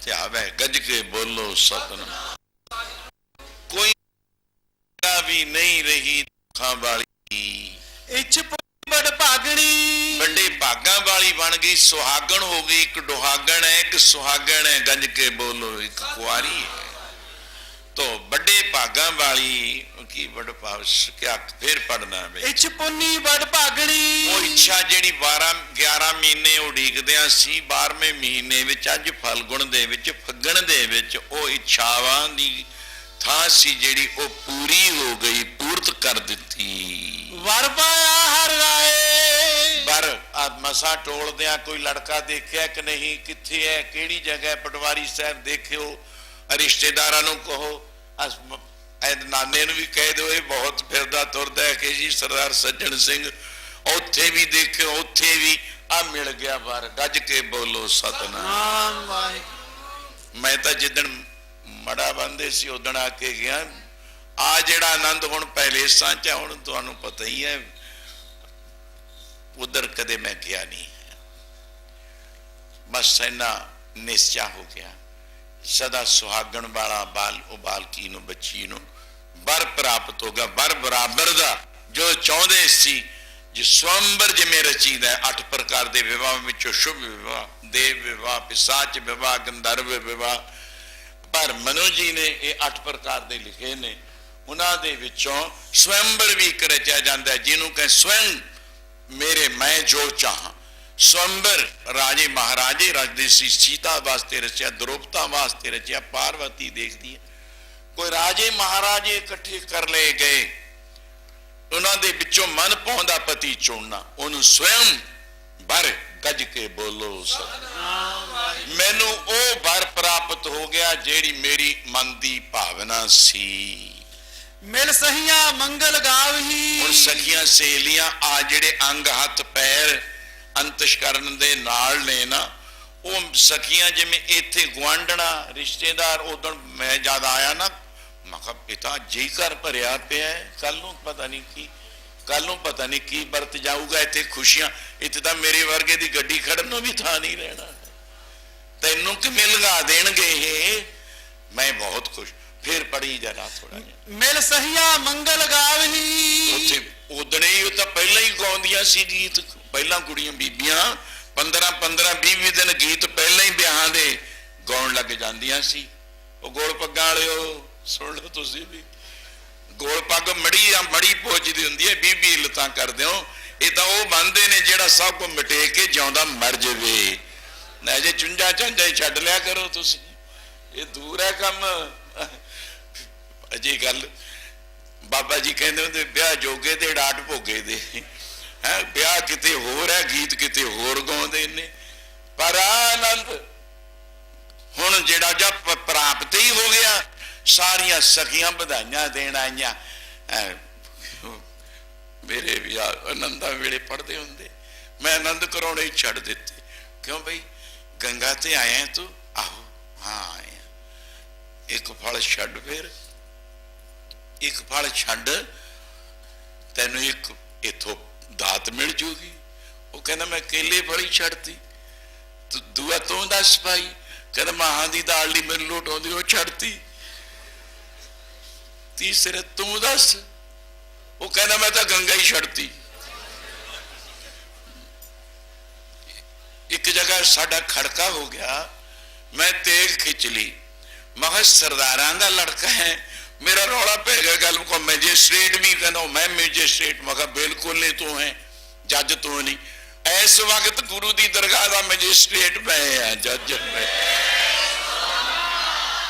ਧਿਆਵੈ। ਗੱਜ ਕੇ ਬੋਲੋ ਸਤਨਾਮ। ਕੋਈ ਵੀ ਨਹੀਂ ਰਹੀ ਦੁੱਖਾਂ ਵਾਲੀ। ਇੱਛ ਬੜ ਭਾਗਣੀ। ਵੱਡੇ ਭਾਗਾਂ ਵਾਲੀ ਬਣ ਗਈ, ਸੁਹਾਗਣ ਹੋ ਗਈ। ਇੱਕ ਦੁਹਾਗਣ ਹੈ, ਇੱਕ ਸੁਹਾਗਣ ਹੈ। ਗੱਜ ਕੇ ਬੋਲੋ, ਇੱਕ ਕੁਆਰੀ ਹੈ ਤੋ ਵੱਡੇ ਭਾਗਾਂ ਵਾਲੀ। ਕੀ ਵੱਡ ਭਾਵ ਕਿਆ ਫਿਰ ਪੜਨਾ ਬਈ। ਇੱਛ ਪੁੰਨੀ ਬੜ ਭਾਗਣੀ। ਉਹ ਇੱਛਾ ਜਿਹੜੀ 11 ਮਹੀਨੇ ਉਡੀਕਦਿਆਂ ਸੀ, 12ਵੇਂ ਮਹੀਨੇ ਵਿੱਚ ਅੱਜ ਫਲਗੁਣ ਦੇ ਵਿੱਚ, ਫੱਗਣ ਦੇ ਵਿੱਚ ਉਹ ਇੱਛਾਵਾਂ ਦੀ ਥਾਂ ਸੀ ਜਿਹੜੀ ਉਹ ਪੂਰੀ ਹੋ ਗਈ, ਪੂਰਤ ਕਰ ਦਿੱਤੀ। ਵਰ ਪਾਇਆ ਹਰ ਰਾਏ। ਪਰ ਆ ਮਸਾ ਟੋਲਦਿਆਂ ਕੋਈ ਲੜਕਾ ਦੇਖਿਆ ਕਿ ਨਹੀਂ, ਕਿੱਥੇ ਹੈ, ਕਿਹੜੀ ਜਗ੍ਹਾ? ਪਟਵਾਰੀ ਸਾਹਿਬ ਦੇਖਿਓ, ਰਿਸ਼ਤੇਦਾਰਾਂ ਨੂੰ ਕਹੋ, ਨਾਨੇ ਨੂੰ ਵੀ ਕਹਿ ਦਿਓ, ਇਹ ਬਹੁਤ ਫਿਰਦਾ ਤੁਰਦਾ ਹੈ ਕਿ ਜੀ ਸਰਦਾਰ ਸੱਜਣ ਸਿੰਘ। ਉੱਥੇ ਵੀ ਦੇਖਿਓ, ਉੱਥੇ ਵੀ ਆ ਮਿਲ ਗਿਆ ਵਰ। ਗੱਜ ਕੇ ਬੋਲੋ ਸਤਨਾਮ। ਮੈਂ ਤਾਂ ਜਿੱਦਣ ਮੜਾ ਬੰਦੇ ਸੀ ਉਦਣ ਆ ਕੇ ਗਿਆ। ਆ ਜਿਹੜਾ ਆਨੰਦ ਹੁਣ ਪੈਲੇਸਾਂ ਚ, ਹੁਣ ਤੁਹਾਨੂੰ ਪਤਾ ਹੀ ਹੈ, ਉਧਰ ਕਦੇ ਮੈਂ ਗਿਆ ਨਹੀਂ। ਬਸ ਇੰਨਾ ਨਿਸ਼ਚਾ ਹੋ ਗਿਆ, ਸਦਾ ਸੁਹਾਗਣ ਵਾਲਾ ਬਾਲ, ਉਹ ਬਾਲਕੀ ਨੂੰ, ਬੱਚੀ ਨੂੰ ਵਰ ਪ੍ਰਾਪਤ ਹੋ ਗਿਆ। ਵਰ ਬਰਾਬਰ ਦਾ ਜੋ ਚਾਹੁੰਦੇ ਸੀ। ਜੇ ਸਵੰਬਰ ਜਿਵੇਂ ਰਚੀਦਾ 8 ਪ੍ਰਕਾਰ ਦੇ ਵਿਵਾਹ ਵਿੱਚੋਂ ਸ਼ੁਭ ਵਿਵਾਹ, ਦੇਵ ਵਿਵਾਹ, ਪਿਸਾਚ ਵਿਵਾਹ, ਗੰਧਰਵ ਵਿਵਾਹ, ਪਰ ਮਨੂ ਜੀ ਨੇ ਇਹ 8 ਪ੍ਰਕਾਰ ਦੇ ਲਿਖੇ ਨੇ। ਉਹਨਾਂ ਦੇ ਵਿੱਚੋਂ ਸਵੰਬਰ ਵੀ ਇੱਕ ਰਚਿਆ ਜਾਂਦਾ ਹੈ, ਜਿਹਨੂੰ ਕਹੇ ਸਵਯੰ ਮੇਰੇ ਮੈਂ ਜੋ ਚਾਹਾਂ। ਸਵੰਬਰ ਰਾਜੇ ਮਹਾਰਾਜੇ ਰਚਦੇ ਸੀ। ਸੀਤਾ ਵਾਸਤੇ ਰਚਿਆ, ਦ੍ਰੋਪਦਾ ਵਾਸਤੇ ਰਚਿਆ, ਪਾਰਵਤੀ ਦੇਖਦੀ ਹੈ। ਕੋਈ ਰਾਜੇ ਮਹਾਰਾਜੇ ਇਕੱਠੇ ਕਰ ਲਏ ਗਏ, ਉਹਨਾਂ ਦੇ ਵਿੱਚੋਂ ਮਨ ਪਾਉਂਦਾ ਪਤੀ ਚੁਣਨਾ, ਉਹਨੂੰ ਸਵਯੰ ਵਰ। ਗੱਜ ਕੇ ਬੋਲੋ ਸਤਿਨਾਮ। ਮੈਨੂੰ ਉਹ ਵਰ ਪ੍ਰਾਪਤ ਹੋ ਗਿਆ ਜਿਹੜੀ ਮੇਰੀ ਮਨ ਦੀ ਭਾਵਨਾ ਸੀ। ਮਿਲ ਸਹੀਆਂ ਮੰਗਲ ਗਾਵਹੀ। ਹੁਣ ਸਖੀਆਂ ਸਹੇਲੀਆਂ ਆ ਜਿਹੜੇ ਅੰਗ ਹੱਥ ਪੈਰ ਅੰਤਸ਼ਕਰਨ ਦੇ ਨਾਲ ਨੇ ਨਾ, ਉਹ ਸਖੀਆਂ ਜਿਵੇਂ ਇੱਥੇ ਗੁਆਂਢਣਾ ਰਿਸ਼ਤੇਦਾਰ। ਉਦੋਂ ਮੈਂ ਜਦ ਆਇਆ ਨਾ, ਮੈਂ ਕਿਹਾ ਪਿਤਾ ਜੀ ਘਰ ਭਰਿਆ ਪਿਆ, ਕੱਲ ਨੂੰ ਪਤਾ ਨਹੀਂ ਕੀ ਵਰਤ ਜਾਊਗਾ। ਇੱਥੇ ਖੁਸ਼ੀਆਂ, ਇੱਥੇ ਤਾਂ ਮੇਰੇ ਵਰਗੇ ਦੀ ਗੱਡੀ ਖੜਨ ਨੂੰ ਵੀ ਥਾਂ ਨਹੀਂ ਰਹਿਣਾ। ਤੈਨੂੰ ਕਿਵੇਂ ਲਗਾ ਦੇਣਗੇ ਇਹ? ਮੈਂ ਬਹੁਤ ਖੁਸ਼। ਫਿਰ ਪੜੀ ਜਰਾ ਥੋੜਾ ਜਿਹਾ। ਮਿਲ ਸਹੀਆਂ ਮੰਗਲ ਗਾਵਹੀ। ਉੱਥੇ ਉਦਣੇ ਹੀ ਉਹ ਤਾਂ ਪਹਿਲਾਂ ਹੀ ਗਾਉਂਦੀਆਂ ਸੀ ਗੀਤ। ਪਹਿਲਾਂ ਕੁੜੀਆਂ ਬੀਬੀਆਂ 15 20 ਦਿਨ ਗੀਤ ਪਹਿਲਾਂ ਹੀ ਵਿਆਹਾਂ ਦੇ ਗਾਉਣ ਲੱਗ ਜਾਂਦੀਆਂ ਸੀ। ਉਹ ਗੋਲ ਪੱਗਾਂ ਵਾਲਿਓ ਸੁਣ ਲਓ ਤੁਸੀਂ ਵੀ। ਗੋਲ ਪੱਗ ਮੜੀ ਪਹੁੰਚਦੀ ਹੁੰਦੀ ਹੈ, 20 ਲੱਤਾਂ ਕਰਦੇ ਹੋ। ਇਹ ਤਾਂ ਉਹ ਬੰਦੇ ਨੇ ਜਿਹੜਾ ਸਭ ਕੁ ਮਿਟੇ ਕੇ ਜਿਉਂਦਾ ਮਰ ਜਾਵੇ ਨਾ। ਜੇ ਚੁੰਝਾ ਚਾਂਝਾ ਹੀ ਛੱਡ ਲਿਆ ਕਰੋ ਤੁਸੀਂ, ਇਹ ਦੂਰ ਹੈ ਕੰਮ। ਅਜੇ ਗੱਲ ਬਾਬਾ ਜੀ ਕਹਿੰਦੇ ਹੁੰਦੇ, ਵਿਆਹ ਜੋਗੇ ਤੇ ਡਾਟ ਭੋਗੇ ਦੇ ਹੈ। ਵਿਆਹ ਕਿਤੇ ਹੋਰ ਹੈ, ਗੀਤ ਕਿਤੇ ਹੋਰ ਗਾਉਂਦੇ ਨੇ। ਪਰ ਆਨੰਦ ਹੁਣ ਜਿਹੜਾ ਜਦ ਪ੍ਰਾਪਤ ਹੀ ਹੋ ਗਿਆ, ਸਾਰੀਆਂ ਸਖੀਆਂ ਵਧਾਈਆਂ ਦੇਣ ਆਈਆਂ। ਮੇਰੇ ਵੀ ਆਨੰਦਾਂ ਵੇਲੇ ਪੜ੍ਹਦੇ ਹੁੰਦੇ, ਮੈਂ ਆਨੰਦ ਕਰਾਉਣੇ ਹੀ ਛੱਡ ਦਿੱਤੇ। ਕਿਉਂ ਬਈ ਗੰਗਾ ਤੇ ਆਇਆ ਤੂੰ? ਆਹੋ ਹਾਂ ਆਇਆ। ਇੱਕ ਫਲ ਛੱਡ, ਫਿਰ ਇੱਕ ਫਲ ਛੱਡ, ਤੈਨੂੰ ਇੱਕ ਇਥੋਂ ਦਾਤ ਮਿਲ ਜੂਗੀ। ਉਹ ਕਹਿੰਦਾ ਮੈਂ ਕੇਲੇ ਫਲੀ ਛੱਡਤੀ। ਦੂਆ ਤੂੰ ਦੱਸ ਭਾਈ? ਕਹਿੰਦਾ ਮਾਹਾਂ ਦੀ ਦਾਲ ਨਹੀਂ ਮੈਨੂੰ ਲੋਟ ਆਉਂਦੀ, ਉਹ ਛੱਡਤੀ। ਤੀਸਰੇ ਤੂੰ ਦੱਸ? ਉਹ ਕਹਿੰਦਾ ਮੈਂ ਤਾਂ ਗੰਗਾ ਹੀ ਛੱਡਤੀ। एक जगह साडा खड़का हो गया, मैं तेज खिंच ली, मैं सरदारां दा लड़का है, मेरा रौला पै गया गल को। मैजिस्ट्रेट भी कहना मैं मैजिस्ट्रेट, मैं बिल्कुल नहीं तू है जज तू नहीं। इस वक्त गुरु की दरगाह का मैजिस्ट्रेट मैं हाँ, जज मैं।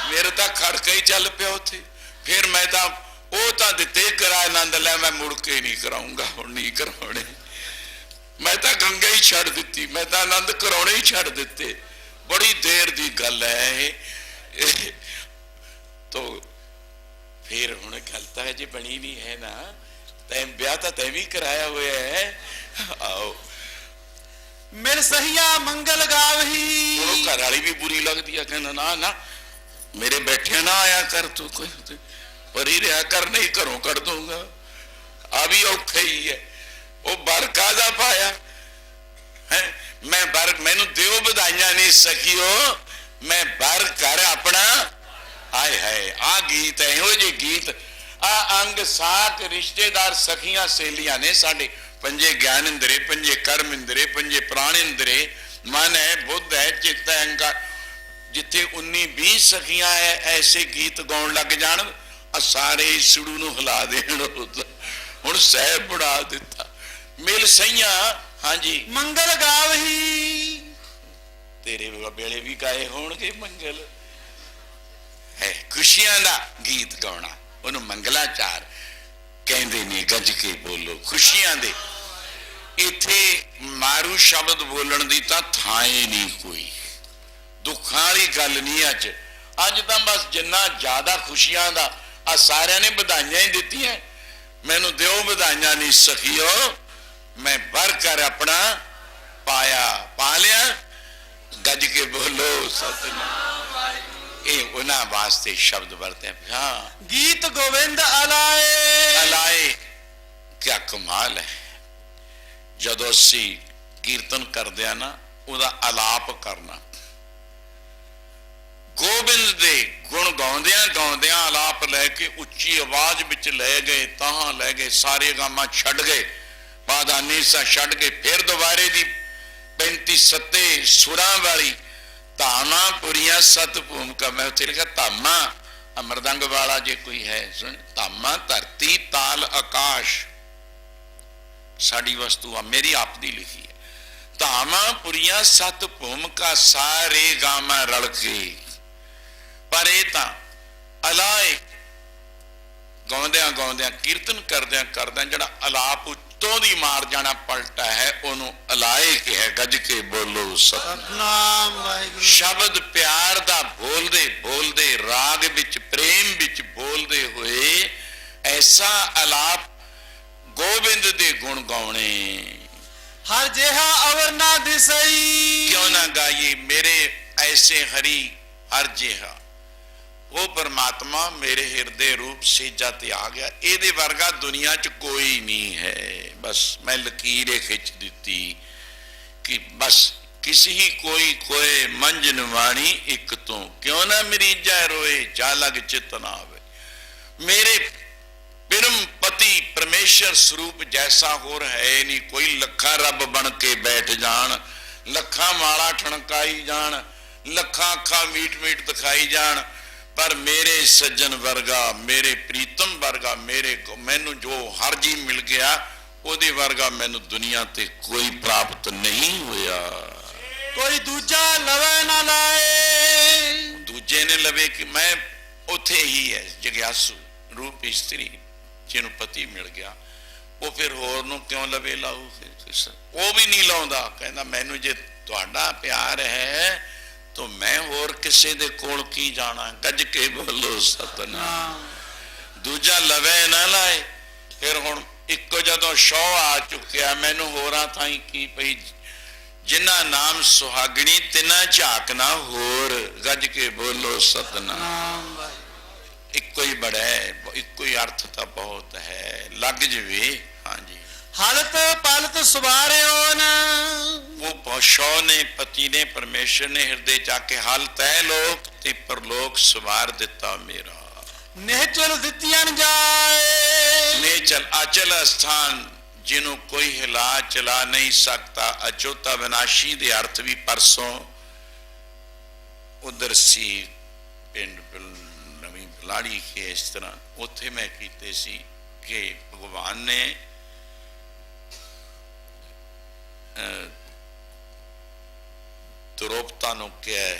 मेरे तो खड़का ही चल पिया उत्थे। फिर मैं तो दिते किराए आनंद लै, मैं मुड़ के नहीं कराऊंगा, हुण नहीं कराने। मैं तो गंगा ही छड़ दी, मैं तो आनंद कराने ही छड़ दिते। बड़ी देर की गल है। तो फिर हुण गल तो अजे बनी नहीं है ना, तैं ब्याह तो तैं भी कराया हुआ है। आओ मिल सहिया मंगल गावही। घर वाली भी बुरी लगती है, कहना ना ना मेरे बैठे ना आया कर, तू कोई पर ही रहा कर, नहीं घरों कर दूंगा। अभी औखा ही है। वो बर कादा पाया है, मैं बर मैनू दिओ बधाइयां नहीं सकियो, मैं बर कर अपना। आए है आ गीत है, इहो जे गीत आ अंग साक रिश्तेदार सखियां सहेलियां ने साडे। पंजे ज्ञान इंद्रे, पंजे कर्म इंद्रे, पंजे प्राण इंद्रे, मन है, बुद्ध है, चित्त है, अहंकार। जिथे 19-20 सखियां है, ऐसे गीत गाउन लग जान, सारे सुड़ू नूं हिला देण। हुण सहब बना दिता। मिल सैया हाँ जी मंगल गावही। तेरे वेले भी गाए होणगे मंगल है। खुशियां दा गीत गाउणा उन्होंने मंगलाचार कहंदे ने। गज के बोलो खुशियां दे। इथे मारू शब्द बोलण दी तां थां ही नहीं कोई। दुखां वाली गल नहीं अज। अज तां बस जिन्ना ज्यादा खुशियां दा आ सारियां ने बधाइयां ही दित्तियां। मैनू दिओ बधाइयां नहीं सखियो, मैं बर कर अपना पाया पा लिया। गज के बोलो सतनाम। ये उन्हां वास्ते शब्द वरते हैं। हाँ गीत गोविंद अलाए। अलाए क्या कमाल है। जदों असी कीर्तन करते हैं ना, उहदा अलाप करना। गोबिंद दे गुण गाउंदियां गाउंदियां अलाप लैके उच्ची आवाज विच लै गए, ताहां लै गए, सारे गामा छड़ गए, पादानी सा छड़ गए। फिर दोबारे दी 35 सत्ते सुरां वाली धामा पुरियां सत भूमिका। मैं उत्थे लिखा धामा अमरदंग वाला जे कोई है सुन। धामा धरती ताल आकाश साड़ी वस्तु आ, मेरी आप दी लिखी है। धामा पुरियां सत भूमिका सारे गामा रल के। पर ये तां अलाए गाउंदियां गाउंदियां कीर्तन करदियां करदियां जिहड़ा अलाप उत्तों दी मार जाना पलटा है, उन्होंने अलाए कहा। गज के बोलो सतनाम वाहिगुरू। शब्द प्यार दा बोलदे बोलदे राग विच प्रेम विच बोलदे हुए ऐसा अलाप गोबिंद दे गुण गाउने। हर जेहा अवर ना दिसई। क्यों ना गाइए मेरे ऐसे हरि हर जेहा। वो परमात्मा मेरे हृदय रूप सेजा ते आ गया। ਇਹਦੇ ਵਰਗਾ दुनिया च कोई नहीं है। बस मैं लकीर खिंच दी कि बस किसी ही कोई कोई मंजन वाणी एक तो क्यों ना मरीजा रोए जा लग चित ना आवे। मेरे परम पति परमेश्वर स्वरूप जैसा होर है नहीं कोई। लखा रब बन के बैठ जान, लखा माला ठणकाई जान, लखा अखा मीट मीट दिखाई जान, पर मेरे सज्जन वर्गा मेरे प्रीतम वर्गा मेरे को मैनू जो हर जी मिल गया ओदे वर्गा मैनू दुनिया ते कोई प्राप्त नहीं होया। कोई दूजा लवे ना लाए। दूजे ने लवे कि मैं उथे ही है जग्यासु रूप स्त्री जिन्हों पति मिल गया। वो फिर होर नूं क्यों लवे लाऊ? वो भी नहीं लाउंदा। कहना मैनू जे तुहाडा प्यार है तो मैं होर किसे दे कोल की जाना। गज के बोलो सतनाम। दूजा लवे ना लाए। फिर हुण इको जदों शौ आ चुकिया मैनू होरां थाई की पई। जिन्ना नाम सुहागणी तिना झाकना होर। गज के बोलो सतनाम। इको ही बड़ा है, इको ही अर्थ तो बहुत है। लग जवे हाँ जी। हालत पालत सुवारियो न। वो शौ ने पति ने परमेश्वर ने हृदय जाके हाल तय लोक ते परलोक सवार दिता मेरा। नेचल दितियां जाए। नेचल अचल स्थान ਜਿਹਨੂੰ ਕੋਈ ਹਿਲਾ ਚਲਾ ਨਹੀਂ ਸਕਦਾ। ਅਚੋਤਾ ਵਿਨਾਸ਼ੀ ਦੇ ਅਰਥ ਵੀ ਪਰਸੋਂ ਉਧਰ ਸੀ ਪਿੰਡ ਨਵੀਂ ਬਲਾੜੀ ਕੇ ਇਸ ਤਰ੍ਹਾਂ ਉੱਥੇ ਮੈਂ ਕੀਤੇ ਸੀ ਕਿ ਭਗਵਾਨ ਨੇ ਦ੍ਰੋਪਤਾ ਨੂੰ ਕਿਹਾ,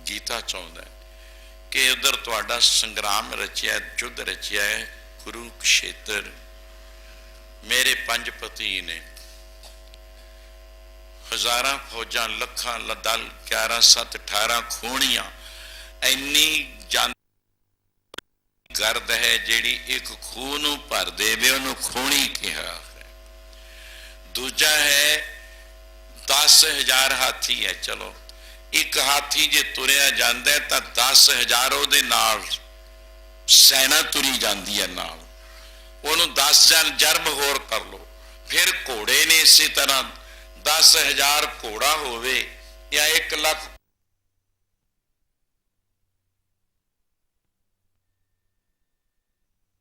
ਗੀਤਾ ਚਾਹੁੰਦਾ ਕਿ ਉਧਰ ਤੁਹਾਡਾ ਸੰਗਰਾਮ ਰਚਿਆ, ਯੁੱਧ ਰਚਿਆ ਹੈ ਕੁਰੂਕਸ਼ੇਤਰ। ਮੇਰੇ 5 ਪਤੀ ਨੇ, ਹਜ਼ਾਰਾਂ ਫੌਜਾਂ, ਲੱਖਾਂ ਦਲ, 11 7 18 ਖੂਣੀਆਂ, ਇੰਨੀ ਜਾਨ ਗਰਦ ਹੈ ਜਿਹੜੀ ਇੱਕ ਖੂਹ ਨੂੰ ਭਰ ਦੇਵੇ ਉਹਨੂੰ ਖੂਣੀ ਕਿਹਾ ਹੈ। ਦੂਜਾ ਹੈ 10,000 ਹਾਥੀ ਹੈ। ਚਲੋ ਇੱਕ ਹਾਥੀ ਜੇ ਤੁਰਿਆ ਜਾਂਦਾ ਤਾਂ 10,000 ਉਹਦੇ ਨਾਲ ਸੈਨਾ ਤੁਰੀ ਜਾਂਦੀ ਹੈ ਨਾਲ, ਉਹਨੂੰ 10 ਜਰਬ ਹੋਰ ਕਰ ਲੋ। ਫਿਰ ਘੋੜੇ ਨੇ ਇਸੇ ਤਰ੍ਹਾਂ 10,000 ਘੋੜਾ ਹੋਵੇ ਜਾਂ 1 ਲੱਖ